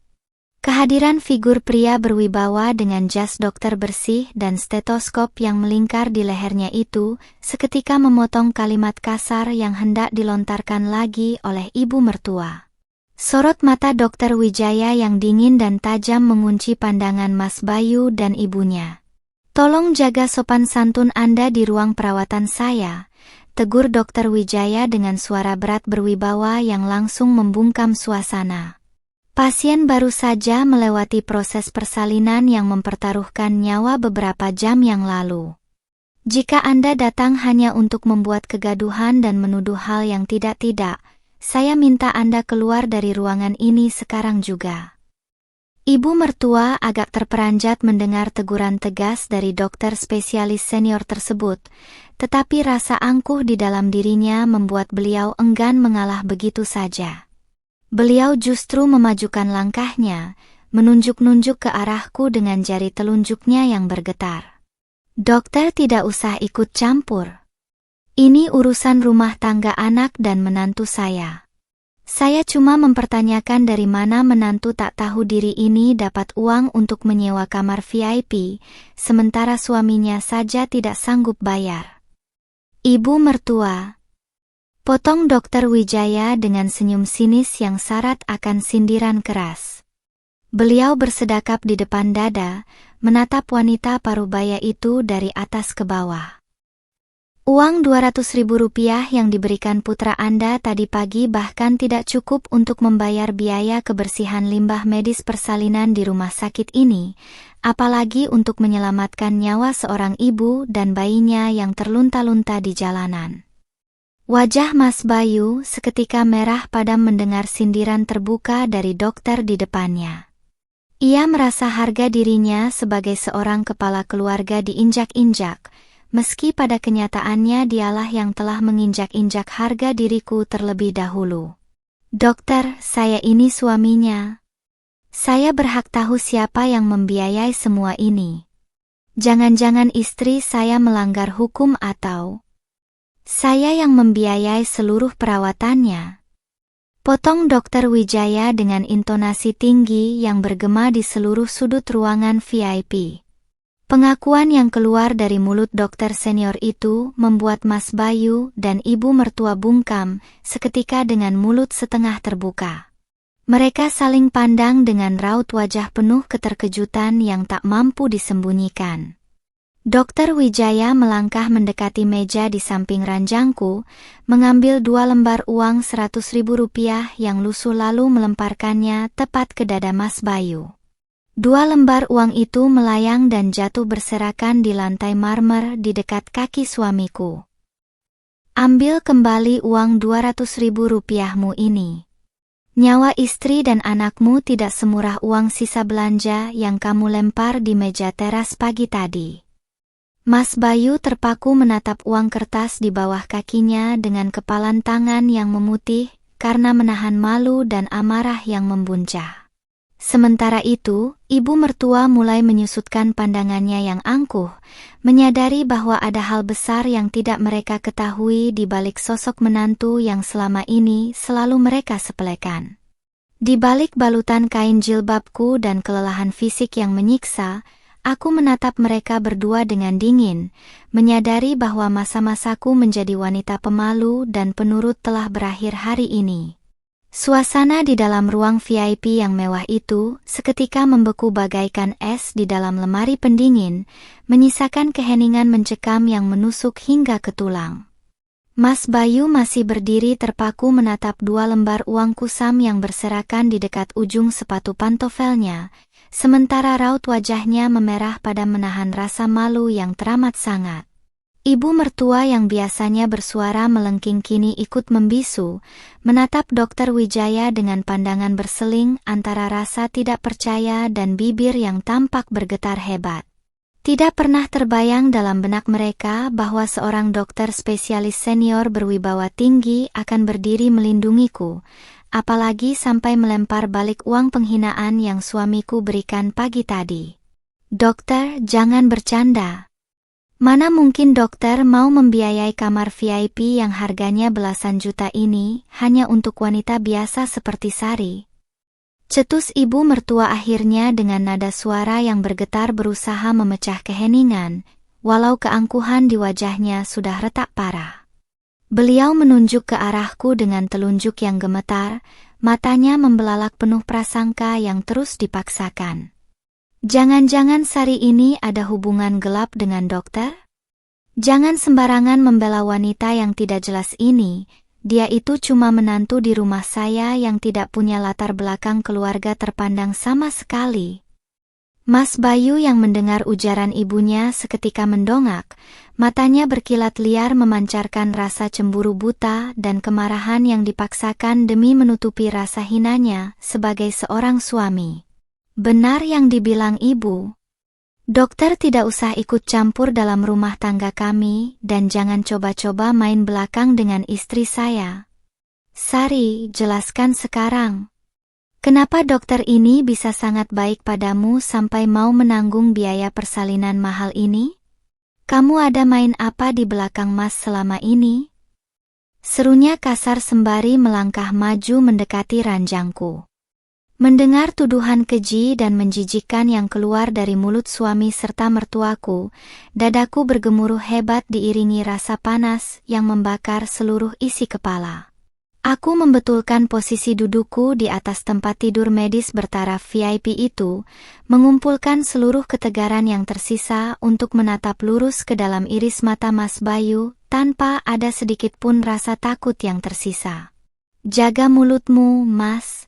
Kehadiran figur pria berwibawa dengan jas dokter bersih dan stetoskop yang melingkar di lehernya itu seketika memotong kalimat kasar yang hendak dilontarkan lagi oleh ibu mertua. Sorot mata Dr. Wijaya yang dingin dan tajam mengunci pandangan Mas Bayu dan ibunya. "Tolong jaga sopan santun Anda di ruang perawatan saya," tegur Dr. Wijaya dengan suara berat berwibawa yang langsung membungkam suasana. "Pasien baru saja melewati proses persalinan yang mempertaruhkan nyawa beberapa jam yang lalu. Jika Anda datang hanya untuk membuat kegaduhan dan menuduh hal yang tidak-tidak, saya minta Anda keluar dari ruangan ini sekarang juga." Ibu mertua agak terperanjat mendengar teguran tegas dari dokter spesialis senior tersebut, tetapi rasa angkuh di dalam dirinya membuat beliau enggan mengalah begitu saja. Beliau justru memajukan langkahnya, menunjuk-nunjuk ke arahku dengan jari telunjuknya yang bergetar. "Dokter tidak usah ikut campur. Ini urusan rumah tangga anak dan menantu saya. Saya cuma mempertanyakan dari mana menantu tak tahu diri ini dapat uang untuk menyewa kamar VIP, sementara suaminya saja tidak sanggup bayar." "Ibu mertua," potong Dr. Wijaya dengan senyum sinis yang syarat akan sindiran keras. Beliau bersedakap di depan dada, menatap wanita parubaya itu dari atas ke bawah. "Uang 200.000 rupiah yang diberikan putra Anda tadi pagi bahkan tidak cukup untuk membayar biaya kebersihan limbah medis persalinan di rumah sakit ini, apalagi untuk menyelamatkan nyawa seorang ibu dan bayinya yang terlunta-lunta di jalanan." Wajah Mas Bayu seketika merah padam mendengar sindiran terbuka dari dokter di depannya. Ia merasa harga dirinya sebagai seorang kepala keluarga diinjak-injak, meski pada kenyataannya dialah yang telah menginjak-injak harga diriku terlebih dahulu. "Dokter, saya ini suaminya. Saya berhak tahu siapa yang membiayai semua ini. Jangan-jangan istri saya melanggar hukum atau saya yang membiayai seluruh perawatannya." Potong Dokter Wijaya dengan intonasi tinggi yang bergema di seluruh sudut ruangan VIP. Pengakuan yang keluar dari mulut dokter senior itu membuat Mas Bayu dan ibu mertua bungkam seketika dengan mulut setengah terbuka. Mereka saling pandang dengan raut wajah penuh keterkejutan yang tak mampu disembunyikan. Dokter Wijaya melangkah mendekati meja di samping ranjangku, mengambil 2 lembar uang Rp100.000 yang lusuh lalu melemparkannya tepat ke dada Mas Bayu. 2 lembar uang itu melayang dan jatuh berserakan di lantai marmer di dekat kaki suamiku. Ambil kembali uang Rp200.000mu ini. Nyawa istri dan anakmu tidak semurah uang sisa belanja yang kamu lempar di meja teras pagi tadi. Mas Bayu terpaku menatap uang kertas di bawah kakinya dengan kepalan tangan yang memutih karena menahan malu dan amarah yang membuncah. Sementara itu, ibu mertua mulai menyusutkan pandangannya yang angkuh, menyadari bahwa ada hal besar yang tidak mereka ketahui di balik sosok menantu yang selama ini selalu mereka sepelekan. Di balik balutan kain jilbabku dan kelelahan fisik yang menyiksa, aku menatap mereka berdua dengan dingin, menyadari bahwa masa-masaku menjadi wanita pemalu dan penurut telah berakhir hari ini. Suasana di dalam ruang VIP yang mewah itu seketika membeku bagaikan es di dalam lemari pendingin, menyisakan keheningan mencekam yang menusuk hingga ke tulang. Mas Bayu masih berdiri terpaku menatap 2 lembar uang kusam yang berserakan di dekat ujung sepatu pantofelnya, sementara raut wajahnya memerah pada menahan rasa malu yang teramat sangat. Ibu mertua yang biasanya bersuara melengking kini ikut membisu, menatap Dokter Wijaya dengan pandangan berseling antara rasa tidak percaya dan bibir yang tampak bergetar hebat. Tidak pernah terbayang dalam benak mereka bahwa seorang dokter spesialis senior berwibawa tinggi akan berdiri melindungiku, apalagi sampai melempar balik uang penghinaan yang suamiku berikan pagi tadi. Dokter, jangan bercanda. Mana mungkin dokter mau membiayai kamar VIP yang harganya belasan juta ini hanya untuk wanita biasa seperti Sari? Cetus ibu mertua akhirnya dengan nada suara yang bergetar berusaha memecah keheningan, walau keangkuhan di wajahnya sudah retak parah. Beliau menunjuk ke arahku dengan telunjuk yang gemetar, matanya membelalak penuh prasangka yang terus dipaksakan. Jangan-jangan Sari ini ada hubungan gelap dengan dokter? Jangan sembarangan membela wanita yang tidak jelas ini. Dia itu cuma menantu di rumah saya yang tidak punya latar belakang keluarga terpandang sama sekali. Mas Bayu yang mendengar ujaran ibunya seketika mendongak, matanya berkilat liar memancarkan rasa cemburu buta dan kemarahan yang dipaksakan demi menutupi rasa hinanya sebagai seorang suami. Benar yang dibilang ibu. Dokter tidak usah ikut campur dalam rumah tangga kami dan jangan coba-coba main belakang dengan istri saya. Sari, jelaskan sekarang. Kenapa dokter ini bisa sangat baik padamu sampai mau menanggung biaya persalinan mahal ini? Kamu ada main apa di belakang Mas selama ini? Serunya kasar sembari melangkah maju mendekati ranjangku. Mendengar tuduhan keji dan menjijikkan yang keluar dari mulut suami serta mertuaku, dadaku bergemuruh hebat diiringi rasa panas yang membakar seluruh isi kepala. Aku membetulkan posisi dudukku di atas tempat tidur medis bertaraf VIP itu, mengumpulkan seluruh ketegaran yang tersisa untuk menatap lurus ke dalam iris mata Mas Bayu, tanpa ada sedikit pun rasa takut yang tersisa. Jaga mulutmu, Mas.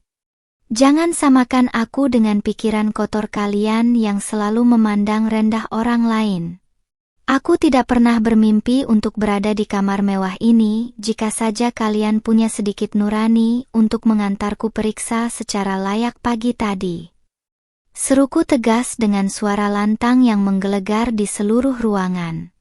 Jangan samakan aku dengan pikiran kotor kalian yang selalu memandang rendah orang lain. Aku tidak pernah bermimpi untuk berada di kamar mewah ini jika saja kalian punya sedikit nurani untuk mengantarku periksa secara layak pagi tadi. Seruku tegas dengan suara lantang yang menggelegar di seluruh ruangan.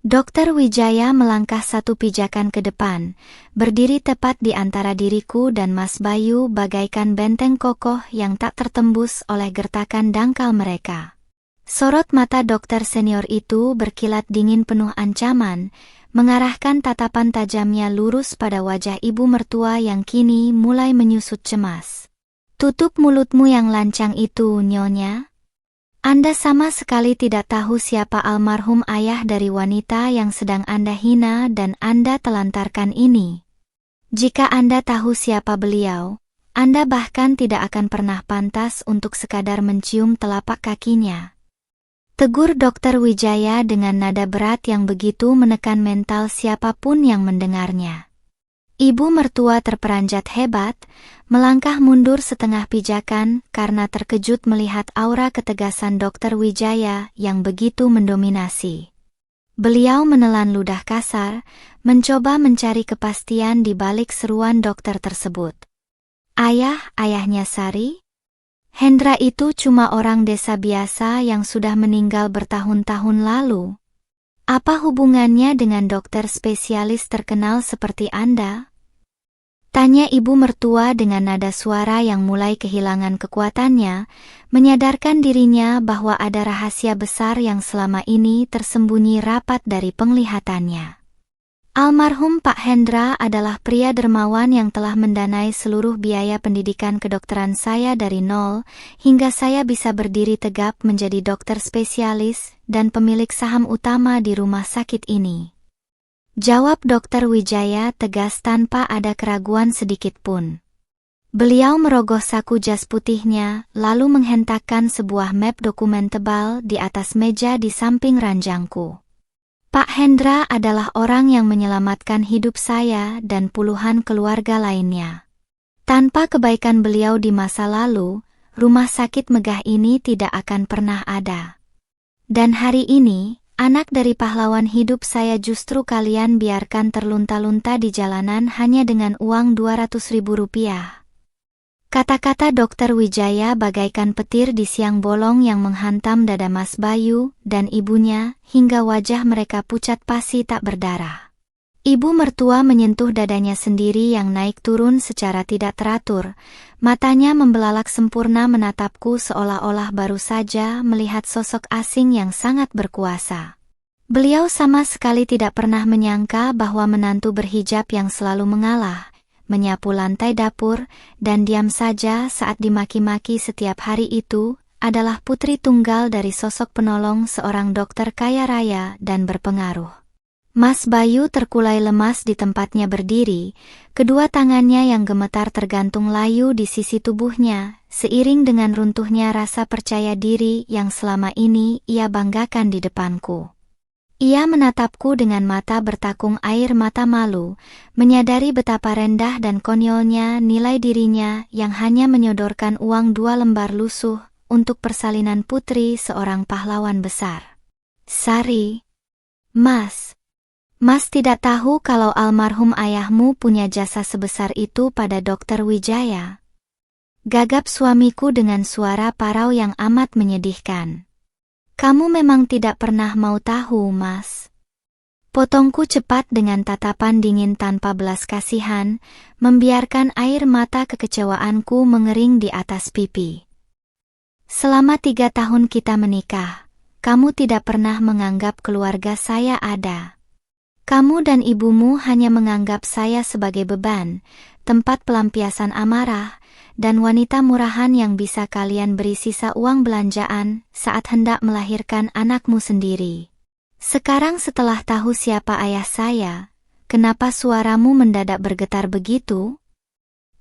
Dokter Wijaya melangkah satu pijakan ke depan, berdiri tepat di antara diriku dan Mas Bayu bagaikan benteng kokoh yang tak tertembus oleh gertakan dangkal mereka. Sorot mata dokter senior itu berkilat dingin penuh ancaman, mengarahkan tatapan tajamnya lurus pada wajah ibu mertua yang kini mulai menyusut cemas. "Tutup mulutmu yang lancang itu, Nyonya. Anda sama sekali tidak tahu siapa almarhum ayah dari wanita yang sedang Anda hina dan Anda telantarkan ini. Jika Anda tahu siapa beliau, Anda bahkan tidak akan pernah pantas untuk sekadar mencium telapak kakinya," tegur Dr. Wijaya dengan nada berat yang begitu menekan mental siapapun yang mendengarnya. Ibu mertua terperanjat hebat, melangkah mundur setengah pijakan karena terkejut melihat aura ketegasan Dr. Wijaya yang begitu mendominasi. Beliau menelan ludah kasar, mencoba mencari kepastian di balik seruan dokter tersebut. Ayahnya Sari? Hendra itu cuma orang desa biasa yang sudah meninggal bertahun-tahun lalu. Apa hubungannya dengan dokter spesialis terkenal seperti Anda? Tanya ibu mertua dengan nada suara yang mulai kehilangan kekuatannya, menyadarkan dirinya bahwa ada rahasia besar yang selama ini tersembunyi rapat dari penglihatannya. Almarhum Pak Hendra adalah pria dermawan yang telah mendanai seluruh biaya pendidikan kedokteran saya dari nol, hingga saya bisa berdiri tegap menjadi dokter spesialis dan pemilik saham utama di rumah sakit ini. Jawab Dr. Wijaya tegas tanpa ada keraguan sedikit pun. Beliau merogoh saku jas putihnya, lalu menghentakkan sebuah map dokumen tebal di atas meja di samping ranjangku. Pak Hendra adalah orang yang menyelamatkan hidup saya dan puluhan keluarga lainnya. Tanpa kebaikan beliau di masa lalu, rumah sakit megah ini tidak akan pernah ada. Dan hari ini, anak dari pahlawan hidup saya justru kalian biarkan terlunta-lunta di jalanan hanya dengan uang 200.000 rupiah. Kata-kata Dr. Wijaya bagaikan petir di siang bolong yang menghantam dada Mas Bayu dan ibunya hingga wajah mereka pucat pasi tak berdarah. Ibu mertua menyentuh dadanya sendiri yang naik turun secara tidak teratur, matanya membelalak sempurna menatapku seolah-olah baru saja melihat sosok asing yang sangat berkuasa. Beliau sama sekali tidak pernah menyangka bahwa menantu berhijab yang selalu mengalah, menyapu lantai dapur, dan diam saja saat dimaki-maki setiap hari itu, adalah putri tunggal dari sosok penolong seorang dokter kaya raya dan berpengaruh. Mas Bayu terkulai lemas di tempatnya berdiri, kedua tangannya yang gemetar tergantung layu di sisi tubuhnya, seiring dengan runtuhnya rasa percaya diri yang selama ini ia banggakan di depanku. Ia menatapku dengan mata bertakung air mata malu, menyadari betapa rendah dan konyolnya nilai dirinya yang hanya menyodorkan uang 2 lembar lusuh untuk persalinan putri seorang pahlawan besar. "Sari, Mas tidak tahu kalau almarhum ayahmu punya jasa sebesar itu pada Dr. Wijaya?" Gagap suamiku dengan suara parau yang amat menyedihkan. "Kamu memang tidak pernah mau tahu, Mas." Potongku cepat dengan tatapan dingin tanpa belas kasihan, membiarkan air mata kekecewaanku mengering di atas pipi. "Selama 3 tahun kita menikah, kamu tidak pernah menganggap keluarga saya ada. Kamu dan ibumu hanya menganggap saya sebagai beban, tempat pelampiasan amarah, dan wanita murahan yang bisa kalian beri sisa uang belanjaan saat hendak melahirkan anakmu sendiri. Sekarang setelah tahu siapa ayah saya, kenapa suaramu mendadak bergetar begitu?"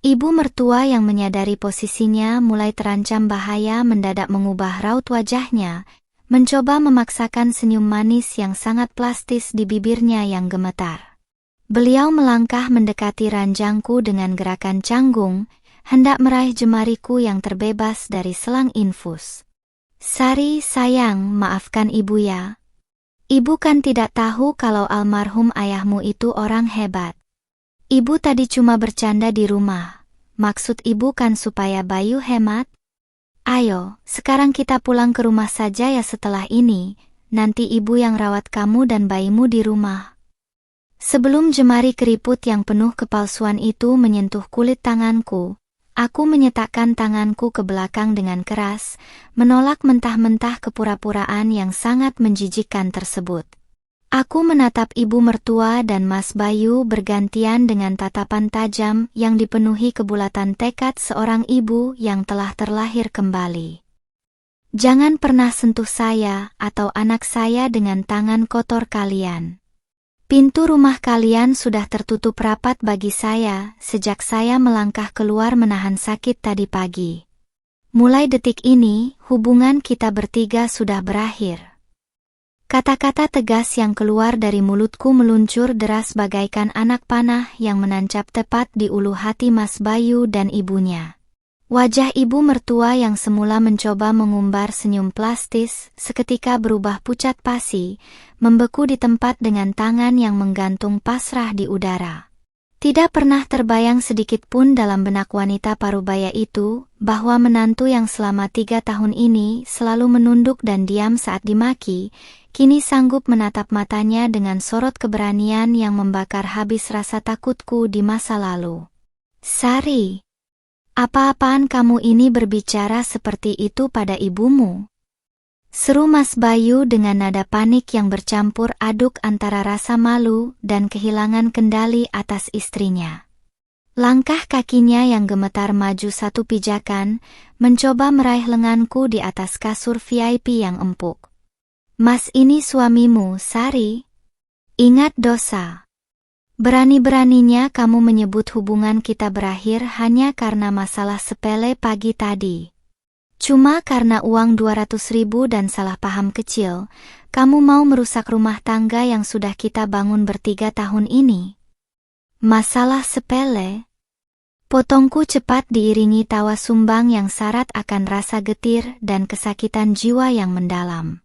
Ibu mertua yang menyadari posisinya mulai terancam bahaya mendadak mengubah raut wajahnya, mencoba memaksakan senyum manis yang sangat plastis di bibirnya yang gemetar. Beliau melangkah mendekati ranjangku dengan gerakan canggung, hendak meraih jemariku yang terbebas dari selang infus. "Sari sayang, maafkan ibu ya. Ibu kan tidak tahu kalau almarhum ayahmu itu orang hebat. Ibu tadi cuma bercanda di rumah. Maksud ibu kan supaya Bayu hemat? Ayo, sekarang kita pulang ke rumah saja ya setelah ini, nanti ibu yang rawat kamu dan bayimu di rumah." Sebelum jemari keriput yang penuh kepalsuan itu menyentuh kulit tanganku, aku menyetakkan tanganku ke belakang dengan keras, menolak mentah-mentah kepura-puraan yang sangat menjijikkan tersebut. Aku menatap ibu mertua dan Mas Bayu bergantian dengan tatapan tajam yang dipenuhi kebulatan tekad seorang ibu yang telah terlahir kembali. Jangan pernah sentuh saya atau anak saya dengan tangan kotor kalian. Pintu rumah kalian sudah tertutup rapat bagi saya sejak saya melangkah keluar menahan sakit tadi pagi. Mulai detik ini, hubungan kita bertiga sudah berakhir. Kata-kata tegas yang keluar dari mulutku meluncur deras bagaikan anak panah yang menancap tepat di ulu hati Mas Bayu dan ibunya. Wajah ibu mertua yang semula mencoba mengumbar senyum plastis seketika berubah pucat pasi, membeku di tempat dengan tangan yang menggantung pasrah di udara. Tidak pernah terbayang sedikit pun dalam benak wanita parubaya itu bahwa menantu yang selama 3 tahun ini selalu menunduk dan diam saat dimaki, kini sanggup menatap matanya dengan sorot keberanian yang membakar habis rasa takutku di masa lalu. Sari, apa-apaan kamu ini berbicara seperti itu pada ibumu? Seru Mas Bayu dengan nada panik yang bercampur aduk antara rasa malu dan kehilangan kendali atas istrinya. Langkah kakinya yang gemetar maju satu pijakan, mencoba meraih lenganku di atas kasur VIP yang empuk. Mas ini suamimu, Sari. Ingat dosa. Berani-beraninya kamu menyebut hubungan kita berakhir hanya karena masalah sepele pagi tadi. Cuma karena uang 200.000 dan salah paham kecil, kamu mau merusak rumah tangga yang sudah kita bangun bertiga tahun ini. Masalah sepele? Potongku cepat diiringi tawa sumbang yang syarat akan rasa getir dan kesakitan jiwa yang mendalam.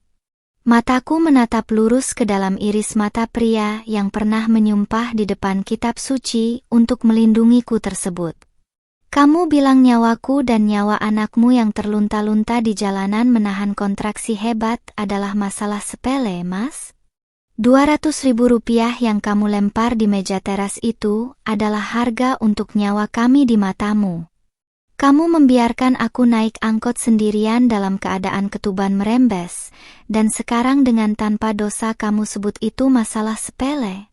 Mataku menatap lurus ke dalam iris mata pria yang pernah menyumpah di depan kitab suci untuk melindungiku tersebut. Kamu bilang nyawaku dan nyawa anakmu yang terlunta-lunta di jalanan menahan kontraksi hebat adalah masalah sepele, Mas? 200.000 rupiah yang kamu lempar di meja teras itu adalah harga untuk nyawa kami di matamu. Kamu membiarkan aku naik angkot sendirian dalam keadaan ketuban merembes, dan sekarang dengan tanpa dosa kamu sebut itu masalah sepele.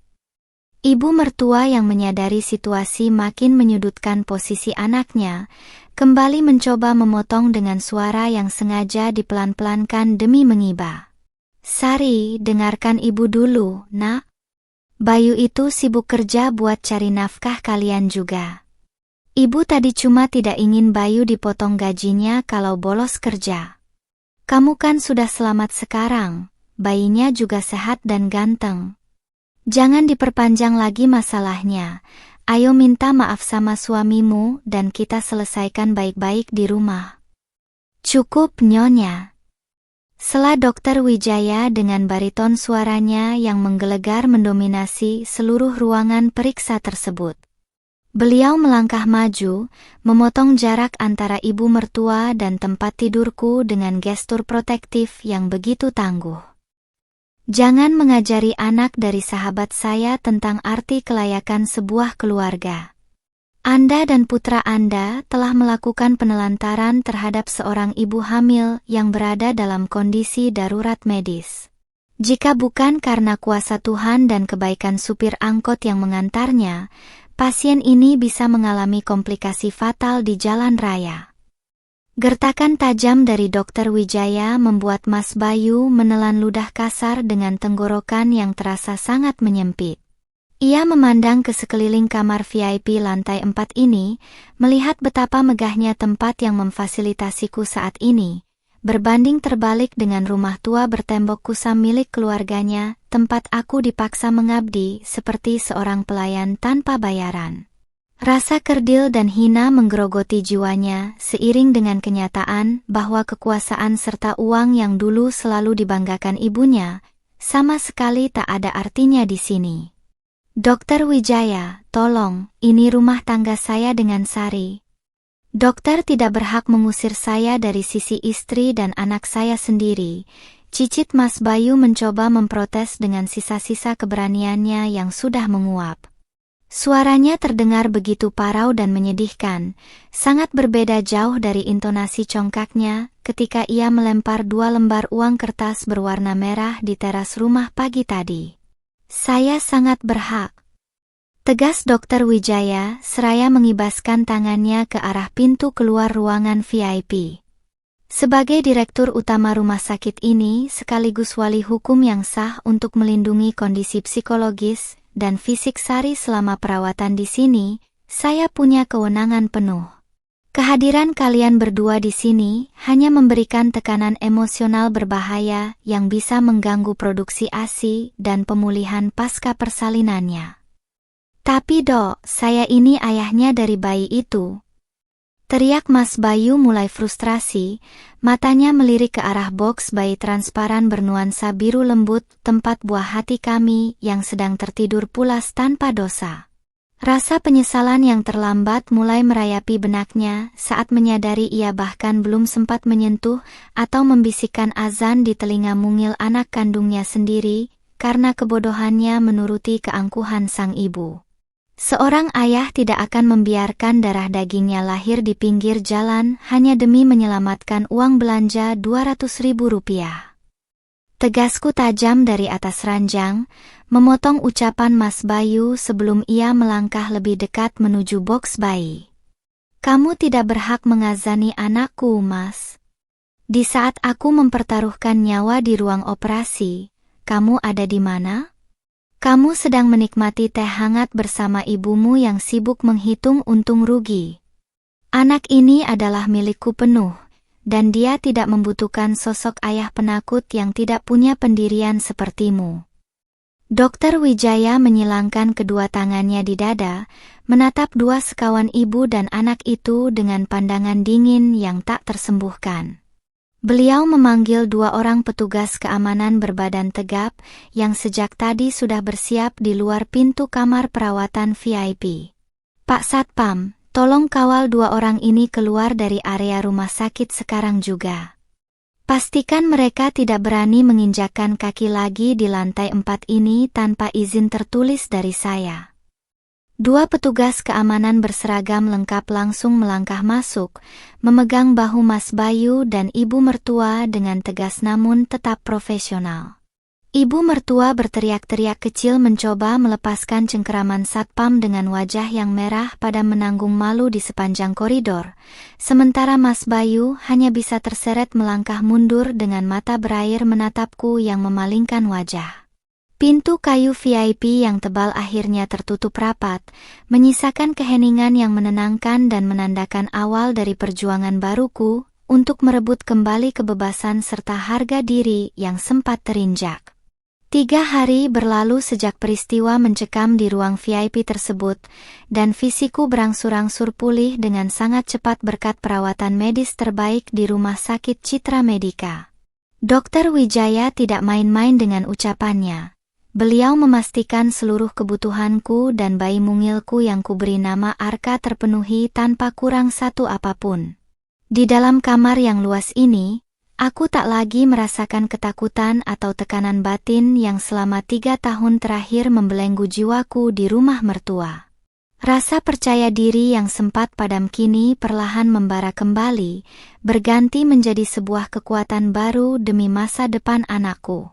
Ibu mertua yang menyadari situasi makin menyudutkan posisi anaknya, kembali mencoba memotong dengan suara yang sengaja dipelan-pelankan demi mengiba. Sari, dengarkan ibu dulu, nak. Bayu itu sibuk kerja buat cari nafkah kalian juga. Ibu tadi cuma tidak ingin Bayu dipotong gajinya kalau bolos kerja. Kamu kan sudah selamat sekarang, bayinya juga sehat dan ganteng. Jangan diperpanjang lagi masalahnya. Ayo minta maaf sama suamimu dan kita selesaikan baik-baik di rumah. Cukup, Nyonya. Sela Dokter Wijaya dengan bariton suaranya yang menggelegar mendominasi seluruh ruangan periksa tersebut. Beliau melangkah maju, memotong jarak antara ibu mertua dan tempat tidurku dengan gestur protektif yang begitu tangguh. Jangan mengajari anak dari sahabat saya tentang arti kelayakan sebuah keluarga. Anda dan putra Anda telah melakukan penelantaran terhadap seorang ibu hamil yang berada dalam kondisi darurat medis. Jika bukan karena kuasa Tuhan dan kebaikan supir angkot yang mengantarnya, pasien ini bisa mengalami komplikasi fatal di jalan raya. Gertakan tajam dari Dokter Wijaya membuat Mas Bayu menelan ludah kasar dengan tenggorokan yang terasa sangat menyempit. Ia memandang ke sekeliling kamar VIP lantai 4 ini, melihat betapa megahnya tempat yang memfasilitasiku saat ini, berbanding terbalik dengan rumah tua bertembok kusam milik keluarganya, tempat aku dipaksa mengabdi seperti seorang pelayan tanpa bayaran. Rasa kerdil dan hina menggerogoti jiwanya seiring dengan kenyataan bahwa kekuasaan serta uang yang dulu selalu dibanggakan ibunya, sama sekali tak ada artinya di sini. Dokter Wijaya, tolong, ini rumah tangga saya dengan Sari. Dokter tidak berhak mengusir saya dari sisi istri dan anak saya sendiri. Cicit Mas Bayu mencoba memprotes dengan sisa-sisa keberaniannya yang sudah menguap. Suaranya terdengar begitu parau dan menyedihkan, sangat berbeda jauh dari intonasi congkaknya ketika ia melempar 2 lembar uang kertas berwarna merah di teras rumah pagi tadi. Saya sangat berhak. Tegas Dokter Wijaya seraya mengibaskan tangannya ke arah pintu keluar ruangan VIP. Sebagai Direktur Utama rumah sakit ini sekaligus wali hukum yang sah untuk melindungi kondisi psikologis dan fisik Sari selama perawatan di sini, saya punya kewenangan penuh. Kehadiran kalian berdua di sini hanya memberikan tekanan emosional berbahaya yang bisa mengganggu produksi ASI dan pemulihan pasca persalinannya. Tapi Dok, saya ini ayahnya dari bayi itu. Teriak Mas Bayu mulai frustrasi, matanya melirik ke arah box bayi transparan bernuansa biru lembut tempat buah hati kami yang sedang tertidur pulas tanpa dosa. Rasa penyesalan yang terlambat mulai merayapi benaknya saat menyadari ia bahkan belum sempat menyentuh atau membisikkan azan di telinga mungil anak kandungnya sendiri karena kebodohannya menuruti keangkuhan sang ibu. Seorang ayah tidak akan membiarkan darah dagingnya lahir di pinggir jalan hanya demi menyelamatkan uang belanja Rp200.000. Tegasku tajam dari atas ranjang, memotong ucapan Mas Bayu sebelum ia melangkah lebih dekat menuju box bayi. Kamu tidak berhak mengazani anakku, Mas. Di saat aku mempertaruhkan nyawa di ruang operasi, kamu ada di mana? Kamu sedang menikmati teh hangat bersama ibumu yang sibuk menghitung untung rugi. Anak ini adalah milikku penuh. Dan dia tidak membutuhkan sosok ayah penakut yang tidak punya pendirian sepertimu. Dokter Wijaya menyilangkan kedua tangannya di dada, menatap dua sekawan ibu dan anak itu dengan pandangan dingin yang tak tersembuhkan. Beliau memanggil dua orang petugas keamanan berbadan tegap yang sejak tadi sudah bersiap di luar pintu kamar perawatan VIP. Pak Satpam, tolong kawal dua orang ini keluar dari area rumah sakit sekarang juga. Pastikan mereka tidak berani menginjakkan kaki lagi di lantai 4 ini tanpa izin tertulis dari saya. Dua petugas keamanan berseragam lengkap langsung melangkah masuk, memegang bahu Mas Bayu dan ibu mertua dengan tegas namun tetap profesional. Ibu mertua berteriak-teriak kecil mencoba melepaskan cengkeraman satpam dengan wajah yang merah pada menanggung malu di sepanjang koridor, sementara Mas Bayu hanya bisa terseret melangkah mundur dengan mata berair menatapku yang memalingkan wajah. Pintu kayu VIP yang tebal akhirnya tertutup rapat, menyisakan keheningan yang menenangkan dan menandakan awal dari perjuangan baruku untuk merebut kembali kebebasan serta harga diri yang sempat terinjak. 3 hari berlalu sejak peristiwa mencekam di ruang VIP tersebut, dan fisikku berangsur-angsur pulih dengan sangat cepat berkat perawatan medis terbaik di Rumah Sakit Citra Medica. Dokter Wijaya tidak main-main dengan ucapannya. Beliau memastikan seluruh kebutuhanku dan bayi mungilku yang kuberi nama Arka terpenuhi tanpa kurang satu apapun. Di dalam kamar yang luas ini, aku tak lagi merasakan ketakutan atau tekanan batin yang selama 3 tahun terakhir membelenggu jiwaku di rumah mertua. Rasa percaya diri yang sempat padam kini perlahan membara kembali, berganti menjadi sebuah kekuatan baru demi masa depan anakku.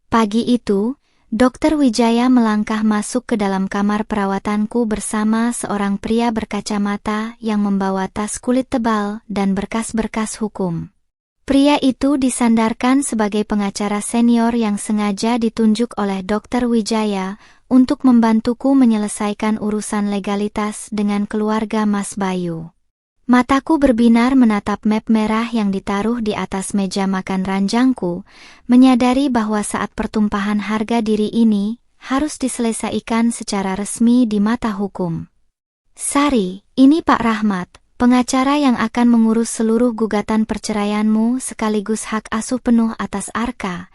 Pagi itu, Dokter Wijaya melangkah masuk ke dalam kamar perawatanku bersama seorang pria berkacamata yang membawa tas kulit tebal dan berkas-berkas hukum. Pria itu disandarkan sebagai pengacara senior yang sengaja ditunjuk oleh Dokter Wijaya untuk membantuku menyelesaikan urusan legalitas dengan keluarga Mas Bayu. Mataku berbinar menatap map merah yang ditaruh di atas meja makan ranjangku, menyadari bahwa saat pertumpahan harga diri ini harus diselesaikan secara resmi di mata hukum. Sari, ini Pak Rahmat, pengacara yang akan mengurus seluruh gugatan perceraianmu sekaligus hak asuh penuh atas Arka,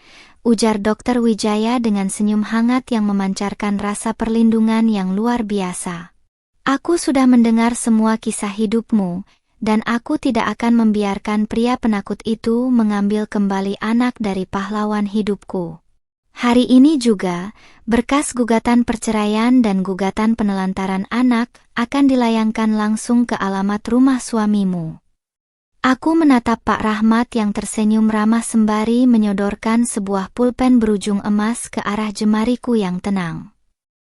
ujar Dokter Wijaya dengan senyum hangat yang memancarkan rasa perlindungan yang luar biasa. Aku sudah mendengar semua kisah hidupmu, dan aku tidak akan membiarkan pria penakut itu mengambil kembali anak dari pahlawan hidupku. Hari ini juga, berkas gugatan perceraian dan gugatan penelantaran anak akan dilayangkan langsung ke alamat rumah suamimu. Aku menatap Pak Rahmat yang tersenyum ramah sembari menyodorkan sebuah pulpen berujung emas ke arah jemariku yang tenang.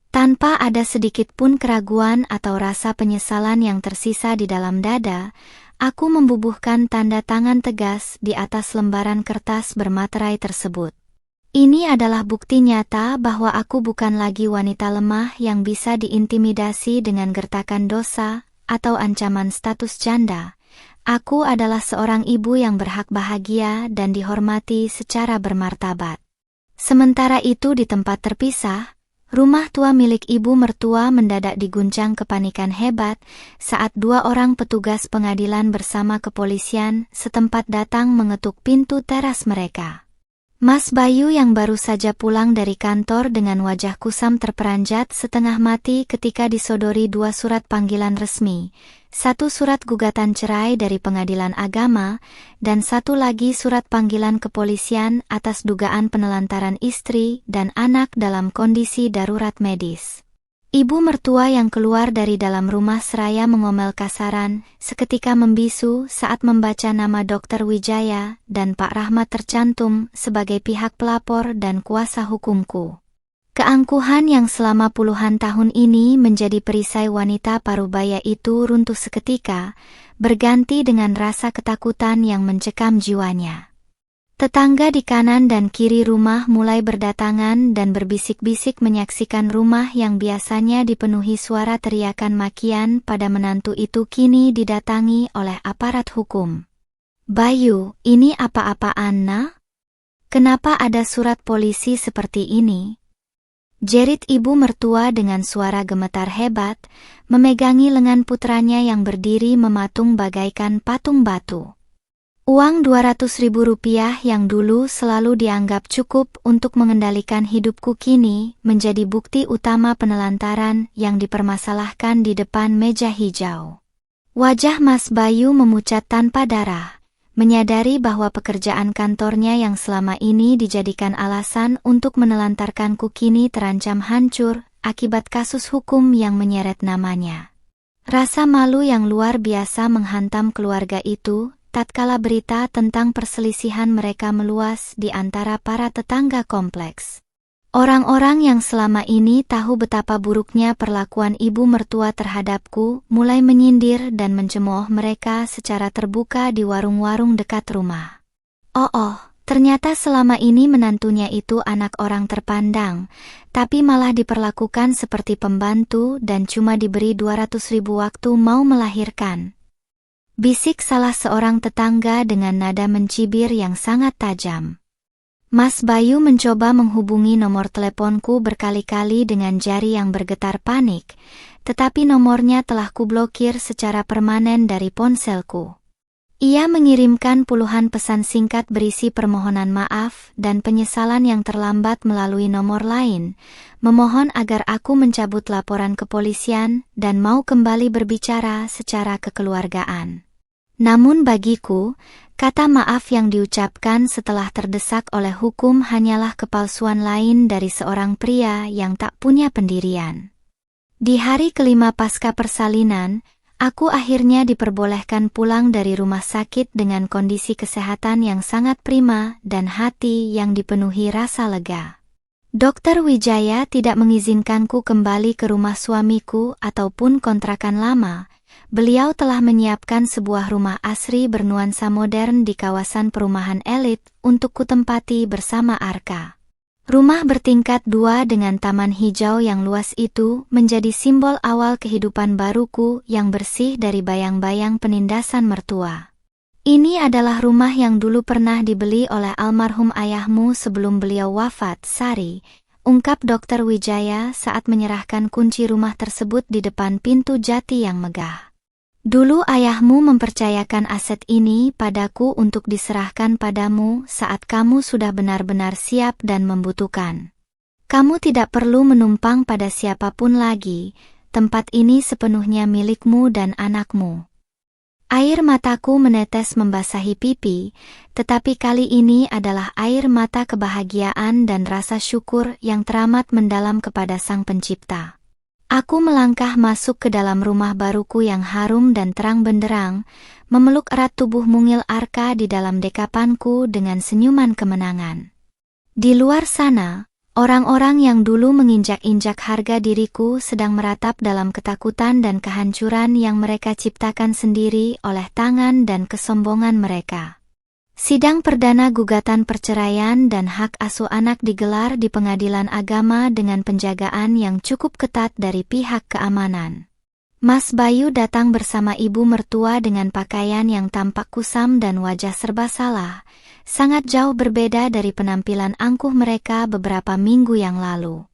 Tanpa ada sedikit pun keraguan atau rasa penyesalan yang tersisa di dalam dada, aku membubuhkan tanda tangan tegas di atas lembaran kertas bermaterai tersebut. Ini adalah bukti nyata bahwa aku bukan lagi wanita lemah yang bisa diintimidasi dengan gertakan dosa atau ancaman status janda. Aku adalah seorang ibu yang berhak bahagia dan dihormati secara bermartabat. Sementara itu di tempat terpisah, rumah tua milik ibu mertua mendadak diguncang kepanikan hebat saat 2 orang petugas pengadilan bersama kepolisian setempat datang mengetuk pintu teras mereka. Mas Bayu yang baru saja pulang dari kantor dengan wajah kusam terperanjat setengah mati ketika disodori 2 surat panggilan resmi, 1 surat gugatan cerai dari pengadilan agama, dan 1 lagi surat panggilan kepolisian atas dugaan penelantaran istri dan anak dalam kondisi darurat medis. Ibu mertua yang keluar dari dalam rumah seraya mengomel kasaran, seketika membisu saat membaca nama Dr. Wijaya dan Pak Rahmat tercantum sebagai pihak pelapor dan kuasa hukumku. Keangkuhan yang selama puluhan tahun ini menjadi perisai wanita parubaya itu runtuh seketika, berganti dengan rasa ketakutan yang mencekam jiwanya. Tetangga di kanan dan kiri rumah mulai berdatangan dan berbisik-bisik menyaksikan rumah yang biasanya dipenuhi suara teriakan makian pada menantu itu kini didatangi oleh aparat hukum. "Bayu, ini apa-apaan, Nak? Kenapa ada surat polisi seperti ini?" jerit ibu mertua dengan suara gemetar hebat, memegangi lengan putranya yang berdiri mematung bagaikan patung batu. Uang Rp200.000 yang dulu selalu dianggap cukup untuk mengendalikan hidupku kini menjadi bukti utama penelantaran yang dipermasalahkan di depan meja hijau. Wajah Mas Bayu memucat tanpa darah, menyadari bahwa pekerjaan kantornya yang selama ini dijadikan alasan untuk menelantarkanku kini terancam hancur akibat kasus hukum yang menyeret namanya. Rasa malu yang luar biasa menghantam keluarga itu tatkala berita tentang perselisihan mereka meluas di antara para tetangga kompleks. Orang-orang yang selama ini tahu betapa buruknya perlakuan ibu mertua terhadapku mulai menyindir dan mencemooh mereka secara terbuka di warung-warung dekat rumah. Oh, ternyata selama ini menantunya itu anak orang terpandang, tapi malah diperlakukan seperti pembantu dan cuma diberi 200.000 waktu mau melahirkan. Bisik salah seorang tetangga dengan nada mencibir yang sangat tajam. Mas Bayu mencoba menghubungi nomor teleponku berkali-kali dengan jari yang bergetar panik, tetapi nomornya telah kublokir secara permanen dari ponselku. Ia mengirimkan puluhan pesan singkat berisi permohonan maaf dan penyesalan yang terlambat melalui nomor lain, memohon agar aku mencabut laporan kepolisian dan mau kembali berbicara secara kekeluargaan. Namun bagiku, kata maaf yang diucapkan setelah terdesak oleh hukum hanyalah kepalsuan lain dari seorang pria yang tak punya pendirian. Di hari kelima pasca persalinan, aku akhirnya diperbolehkan pulang dari rumah sakit dengan kondisi kesehatan yang sangat prima dan hati yang dipenuhi rasa lega. Dr. Wijaya tidak mengizinkanku kembali ke rumah suamiku ataupun kontrakan lama. Beliau telah menyiapkan sebuah rumah asri bernuansa modern di kawasan perumahan elit untuk kutempati bersama Arka. Rumah bertingkat 2 dengan taman hijau yang luas itu menjadi simbol awal kehidupan baruku yang bersih dari bayang-bayang penindasan mertua. Ini adalah rumah yang dulu pernah dibeli oleh almarhum ayahmu sebelum beliau wafat, Sari, ungkap Dr. Wijaya saat menyerahkan kunci rumah tersebut di depan pintu jati yang megah. Dulu ayahmu mempercayakan aset ini padaku untuk diserahkan padamu saat kamu sudah benar-benar siap dan membutuhkan. Kamu tidak perlu menumpang pada siapapun lagi, tempat ini sepenuhnya milikmu dan anakmu. Air mataku menetes membasahi pipi, tetapi kali ini adalah air mata kebahagiaan dan rasa syukur yang teramat mendalam kepada Sang Pencipta. Aku melangkah masuk ke dalam rumah baruku yang harum dan terang benderang, memeluk erat tubuh mungil Arka di dalam dekapanku dengan senyuman kemenangan. Di luar sana, orang-orang yang dulu menginjak-injak harga diriku sedang meratap dalam ketakutan dan kehancuran yang mereka ciptakan sendiri oleh tangan dan kesombongan mereka. Sidang perdana gugatan perceraian dan hak asuh anak digelar di pengadilan agama dengan penjagaan yang cukup ketat dari pihak keamanan. Mas Bayu datang bersama ibu mertua dengan pakaian yang tampak kusam dan wajah serba salah, sangat jauh berbeda dari penampilan angkuh mereka beberapa minggu yang lalu.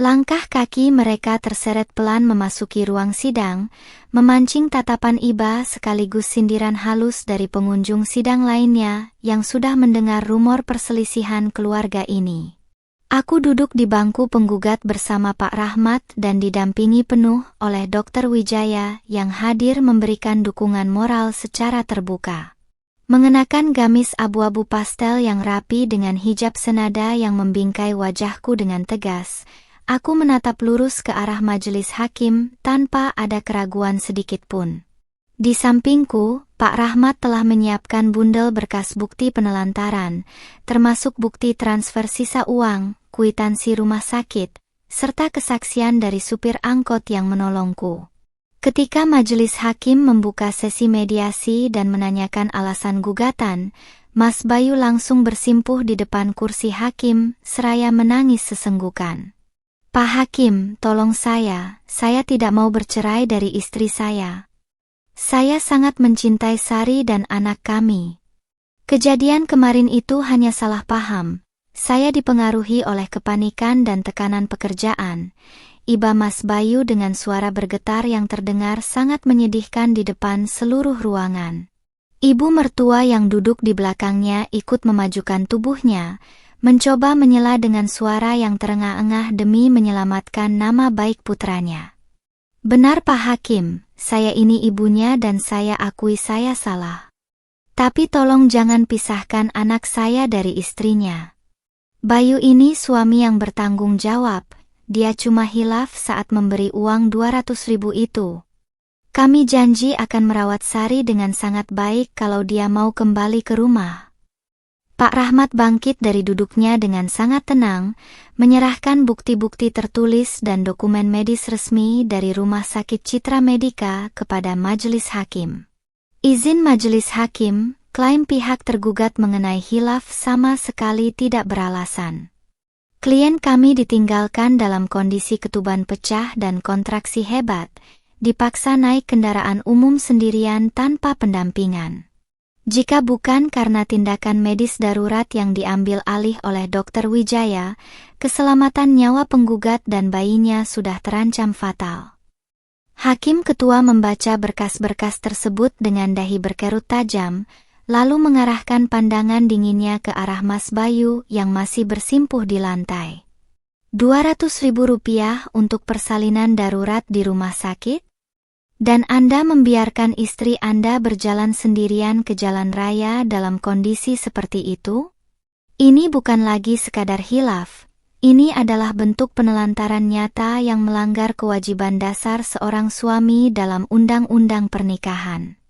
Langkah kaki mereka terseret pelan memasuki ruang sidang, memancing tatapan iba sekaligus sindiran halus dari pengunjung sidang lainnya yang sudah mendengar rumor perselisihan keluarga ini. Aku duduk di bangku penggugat bersama Pak Rahmat dan didampingi penuh oleh Dr. Wijaya yang hadir memberikan dukungan moral secara terbuka. Mengenakan gamis abu-abu pastel yang rapi dengan hijab senada yang membingkai wajahku dengan tegas, aku menatap lurus ke arah majelis hakim tanpa ada keraguan sedikit pun. Di sampingku, Pak Rahmat telah menyiapkan bundel berkas bukti penelantaran, termasuk bukti transfer sisa uang, kwitansi rumah sakit, serta kesaksian dari supir angkot yang menolongku. Ketika majelis hakim membuka sesi mediasi dan menanyakan alasan gugatan, Mas Bayu langsung bersimpuh di depan kursi hakim, seraya menangis sesenggukan. Pak Hakim, tolong saya tidak mau bercerai dari istri saya. Saya sangat mencintai Sari dan anak kami. Kejadian kemarin itu hanya salah paham. Saya dipengaruhi oleh kepanikan dan tekanan pekerjaan. Iba Mas Bayu dengan suara bergetar yang terdengar sangat menyedihkan di depan seluruh ruangan. Ibu mertua yang duduk di belakangnya ikut memajukan tubuhnya, mencoba menyela dengan suara yang terengah-engah demi menyelamatkan nama baik putranya. Benar Pak Hakim, saya ini ibunya dan saya akui saya salah. Tapi tolong jangan pisahkan anak saya dari istrinya. Bayu ini suami yang bertanggung jawab. Dia cuma hilaf saat memberi uang 200.000 itu. Kami janji akan merawat Sari dengan sangat baik kalau dia mau kembali ke rumah. Pak Rahmat bangkit dari duduknya dengan sangat tenang, menyerahkan bukti-bukti tertulis dan dokumen medis resmi dari Rumah Sakit Citra Medika kepada majelis hakim. Izin majelis hakim, klaim pihak tergugat mengenai hilaf sama sekali tidak beralasan. Klien kami ditinggalkan dalam kondisi ketuban pecah dan kontraksi hebat, dipaksa naik kendaraan umum sendirian tanpa pendampingan. Jika bukan karena tindakan medis darurat yang diambil alih oleh Dr. Wijaya, keselamatan nyawa penggugat dan bayinya sudah terancam fatal. Hakim ketua membaca berkas-berkas tersebut dengan dahi berkerut tajam, lalu mengarahkan pandangan dinginnya ke arah Mas Bayu yang masih bersimpuh di lantai. 200.000 rupiah untuk persalinan darurat di rumah sakit? Dan Anda membiarkan istri Anda berjalan sendirian ke jalan raya dalam kondisi seperti itu? Ini bukan lagi sekadar hilaf, ini adalah bentuk penelantaran nyata yang melanggar kewajiban dasar seorang suami dalam undang-undang pernikahan.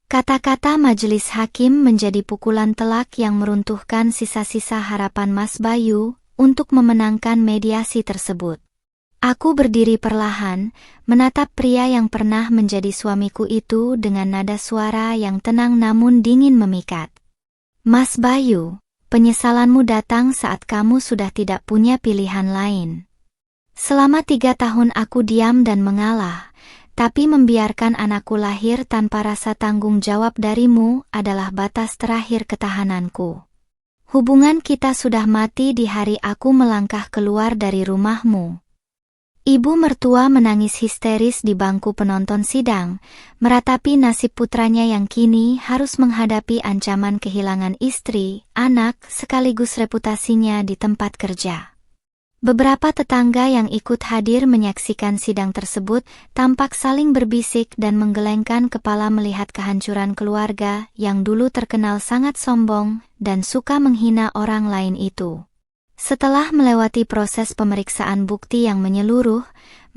Kata-kata majelis hakim menjadi pukulan telak yang meruntuhkan sisa-sisa harapan Mas Bayu untuk memenangkan mediasi tersebut. Aku berdiri perlahan, menatap pria yang pernah menjadi suamiku itu dengan nada suara yang tenang namun dingin memikat. Mas Bayu, penyesalanmu datang saat kamu sudah tidak punya pilihan lain. Selama 3 tahun aku diam dan mengalah, tapi membiarkan anakku lahir tanpa rasa tanggung jawab darimu adalah batas terakhir ketahananku. Hubungan kita sudah mati di hari aku melangkah keluar dari rumahmu. Ibu mertua menangis histeris di bangku penonton sidang, meratapi nasib putranya yang kini harus menghadapi ancaman kehilangan istri, anak, sekaligus reputasinya di tempat kerja. Beberapa tetangga yang ikut hadir menyaksikan sidang tersebut tampak saling berbisik dan menggelengkan kepala melihat kehancuran keluarga yang dulu terkenal sangat sombong dan suka menghina orang lain itu. Setelah melewati proses pemeriksaan bukti yang menyeluruh,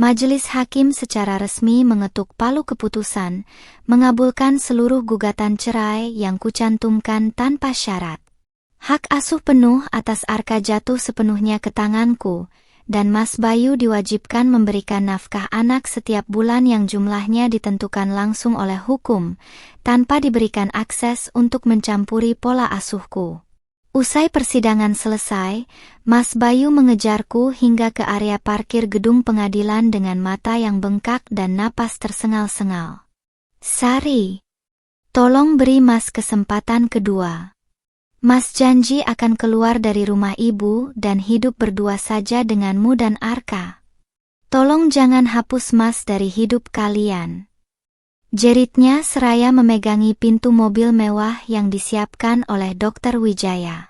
Majelis Hakim secara resmi mengetuk palu keputusan, mengabulkan seluruh gugatan cerai yang kucantumkan tanpa syarat. Hak asuh penuh atas Arka jatuh sepenuhnya ke tanganku, dan Mas Bayu diwajibkan memberikan nafkah anak setiap bulan yang jumlahnya ditentukan langsung oleh hukum, tanpa diberikan akses untuk mencampuri pola asuhku. Usai persidangan selesai, Mas Bayu mengejarku hingga ke area parkir gedung pengadilan dengan mata yang bengkak dan napas tersengal-sengal. "Sari, tolong beri Mas kesempatan kedua. Mas janji akan keluar dari rumah ibu dan hidup berdua saja denganmu dan Arka. Tolong jangan hapus Mas dari hidup kalian," jeritnya seraya memegangi pintu mobil mewah yang disiapkan oleh Dr. Wijaya.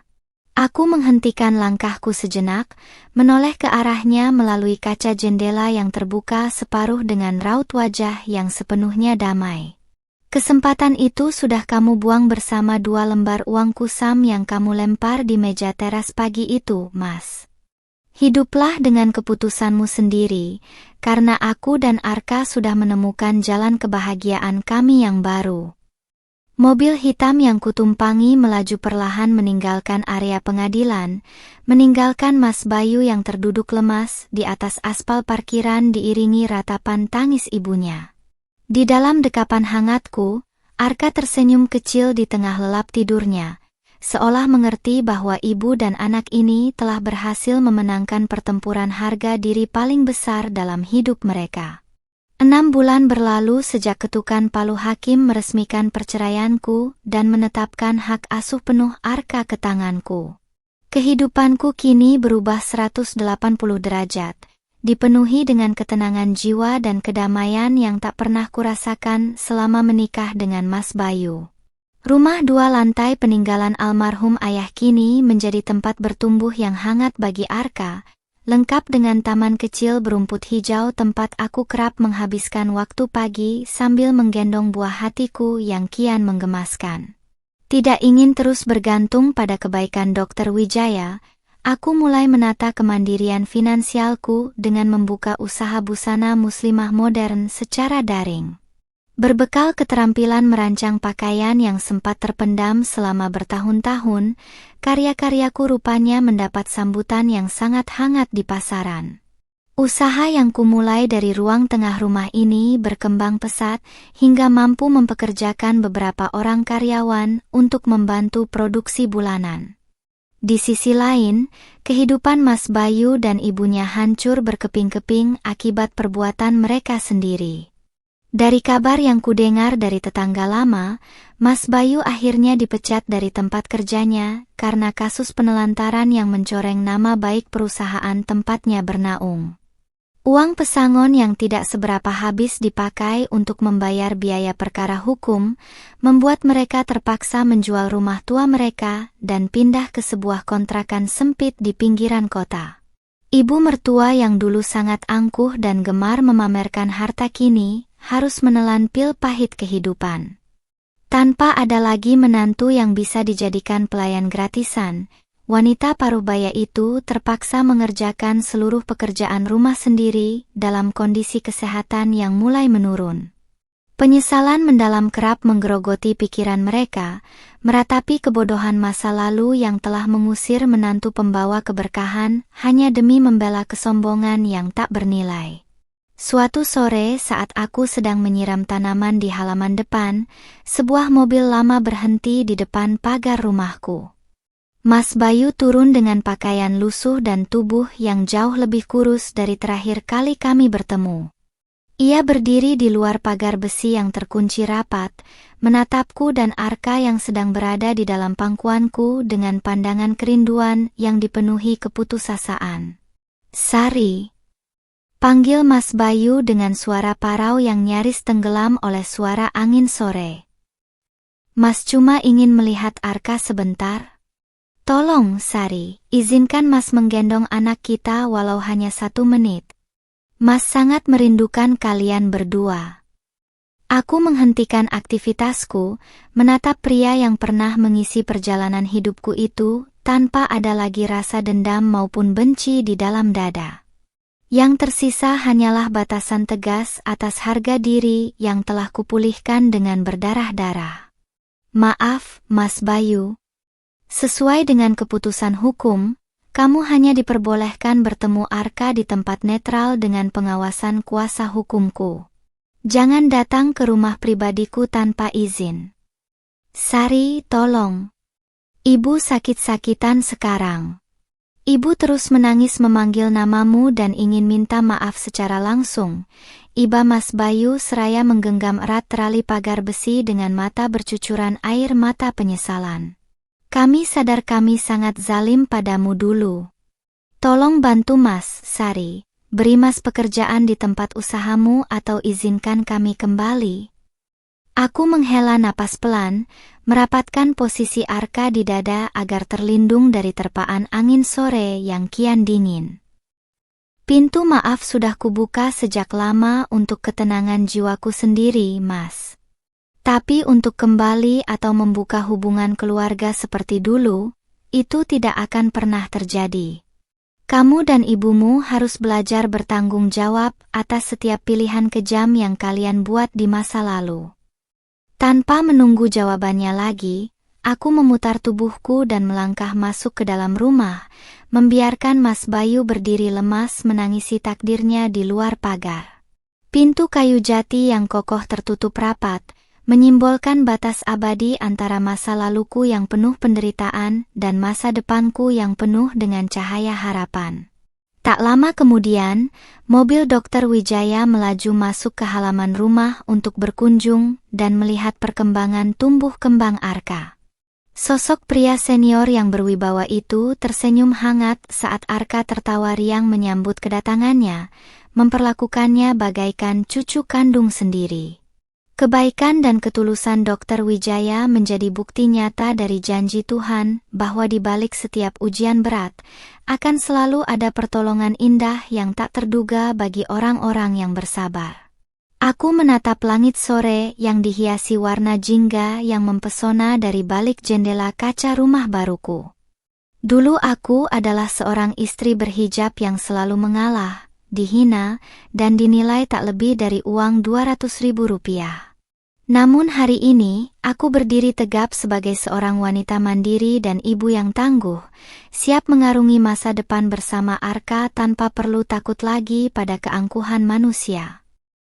Aku menghentikan langkahku sejenak, menoleh ke arahnya melalui kaca jendela yang terbuka separuh dengan raut wajah yang sepenuhnya damai. "Kesempatan itu sudah kamu buang bersama 2 lembar uang kusam yang kamu lempar di meja teras pagi itu, Mas. Hiduplah dengan keputusanmu sendiri, karena aku dan Arka sudah menemukan jalan kebahagiaan kami yang baru." Mobil hitam yang kutumpangi melaju perlahan meninggalkan area pengadilan, meninggalkan Mas Bayu yang terduduk lemas di atas aspal parkiran diiringi ratapan tangis ibunya. Di dalam dekapan hangatku, Arka tersenyum kecil di tengah lelap tidurnya, seolah mengerti bahwa ibu dan anak ini telah berhasil memenangkan pertempuran harga diri paling besar dalam hidup mereka. 6 bulan berlalu sejak ketukan palu hakim meresmikan perceraianku dan menetapkan hak asuh penuh Arka ke tanganku. Kehidupanku kini berubah 180 derajat, dipenuhi dengan ketenangan jiwa dan kedamaian yang tak pernah kurasakan selama menikah dengan Mas Bayu. Rumah 2 lantai peninggalan almarhum ayah kini menjadi tempat bertumbuh yang hangat bagi Arka, lengkap dengan taman kecil berumput hijau tempat aku kerap menghabiskan waktu pagi sambil menggendong buah hatiku yang kian menggemaskan. Tidak ingin terus bergantung pada kebaikan Dr. Wijaya, aku mulai menata kemandirian finansialku dengan membuka usaha busana muslimah modern secara daring. Berbekal keterampilan merancang pakaian yang sempat terpendam selama bertahun-tahun, karya-karyaku rupanya mendapat sambutan yang sangat hangat di pasaran. Usaha yang kumulai dari ruang tengah rumah ini berkembang pesat hingga mampu mempekerjakan beberapa orang karyawan untuk membantu produksi bulanan. Di sisi lain, kehidupan Mas Bayu dan ibunya hancur berkeping-keping akibat perbuatan mereka sendiri. Dari kabar yang kudengar dari tetangga lama, Mas Bayu akhirnya dipecat dari tempat kerjanya karena kasus penelantaran yang mencoreng nama baik perusahaan tempatnya bernaung. Uang pesangon yang tidak seberapa habis dipakai untuk membayar biaya perkara hukum, membuat mereka terpaksa menjual rumah tua mereka dan pindah ke sebuah kontrakan sempit di pinggiran kota. Ibu mertua yang dulu sangat angkuh dan gemar memamerkan harta kini harus menelan pil pahit kehidupan. Tanpa ada lagi menantu yang bisa dijadikan pelayan gratisan, wanita paruh baya itu terpaksa mengerjakan seluruh pekerjaan rumah sendiri dalam kondisi kesehatan yang mulai menurun. Penyesalan mendalam kerap menggerogoti pikiran mereka, meratapi kebodohan masa lalu yang telah mengusir menantu pembawa keberkahan hanya demi membela kesombongan yang tak bernilai. Suatu sore saat aku sedang menyiram tanaman di halaman depan, sebuah mobil lama berhenti di depan pagar rumahku. Mas Bayu turun dengan pakaian lusuh dan tubuh yang jauh lebih kurus dari terakhir kali kami bertemu. Ia berdiri di luar pagar besi yang terkunci rapat, menatapku dan Arka yang sedang berada di dalam pangkuanku dengan pandangan kerinduan yang dipenuhi keputusasaan. "Sari," panggil Mas Bayu dengan suara parau yang nyaris tenggelam oleh suara angin sore. "Mas cuma ingin melihat Arka sebentar. Tolong, Sari, izinkan Mas menggendong anak kita walau hanya 1 menit. Mas sangat merindukan kalian berdua." Aku menghentikan aktivitasku, menatap pria yang pernah mengisi perjalanan hidupku itu tanpa ada lagi rasa dendam maupun benci di dalam dada. Yang tersisa hanyalah batasan tegas atas harga diri yang telah kupulihkan dengan berdarah-darah. Maaf, Mas Bayu. Sesuai dengan keputusan hukum, kamu hanya diperbolehkan bertemu Arka di tempat netral dengan pengawasan kuasa hukumku. Jangan datang ke rumah pribadiku tanpa izin. Sari, tolong. Ibu sakit-sakitan sekarang. Ibu terus menangis memanggil namamu dan ingin minta maaf secara langsung. Iba Mas Bayu seraya menggenggam erat tali pagar besi dengan mata bercucuran air mata penyesalan. Kami sadar kami sangat zalim padamu dulu. Tolong bantu Mas, Sari. Beri Mas pekerjaan di tempat usahamu atau izinkan kami kembali. Aku menghela napas pelan, merapatkan posisi Arka di dada agar terlindung dari terpaan angin sore yang kian dingin. Pintu maaf sudah kubuka sejak lama untuk ketenangan jiwaku sendiri, Mas. Tapi untuk kembali atau membuka hubungan keluarga seperti dulu, itu tidak akan pernah terjadi. Kamu dan ibumu harus belajar bertanggung jawab atas setiap pilihan kejam yang kalian buat di masa lalu. Tanpa menunggu jawabannya lagi, aku memutar tubuhku dan melangkah masuk ke dalam rumah, membiarkan Mas Bayu berdiri lemas menangisi takdirnya di luar pagar. Pintu kayu jati yang kokoh tertutup rapat, menyimbolkan batas abadi antara masa laluku yang penuh penderitaan dan masa depanku yang penuh dengan cahaya harapan. Tak lama kemudian, mobil Dr. Wijaya melaju masuk ke halaman rumah untuk berkunjung dan melihat perkembangan tumbuh kembang Arka. Sosok pria senior yang berwibawa itu tersenyum hangat saat Arka tertawa riang menyambut kedatangannya, memperlakukannya bagaikan cucu kandung sendiri. Kebaikan dan ketulusan Dr. Wijaya menjadi bukti nyata dari janji Tuhan bahwa di balik setiap ujian berat, akan selalu ada pertolongan indah yang tak terduga bagi orang-orang yang bersabar. Aku menatap langit sore yang dihiasi warna jingga yang mempesona dari balik jendela kaca rumah baruku. Dulu aku adalah seorang istri berhijab yang selalu mengalah, dihina, dan dinilai tak lebih dari uang 200.000 rupiah. Namun hari ini, aku berdiri tegap sebagai seorang wanita mandiri dan ibu yang tangguh, siap mengarungi masa depan bersama Arka tanpa perlu takut lagi pada keangkuhan manusia.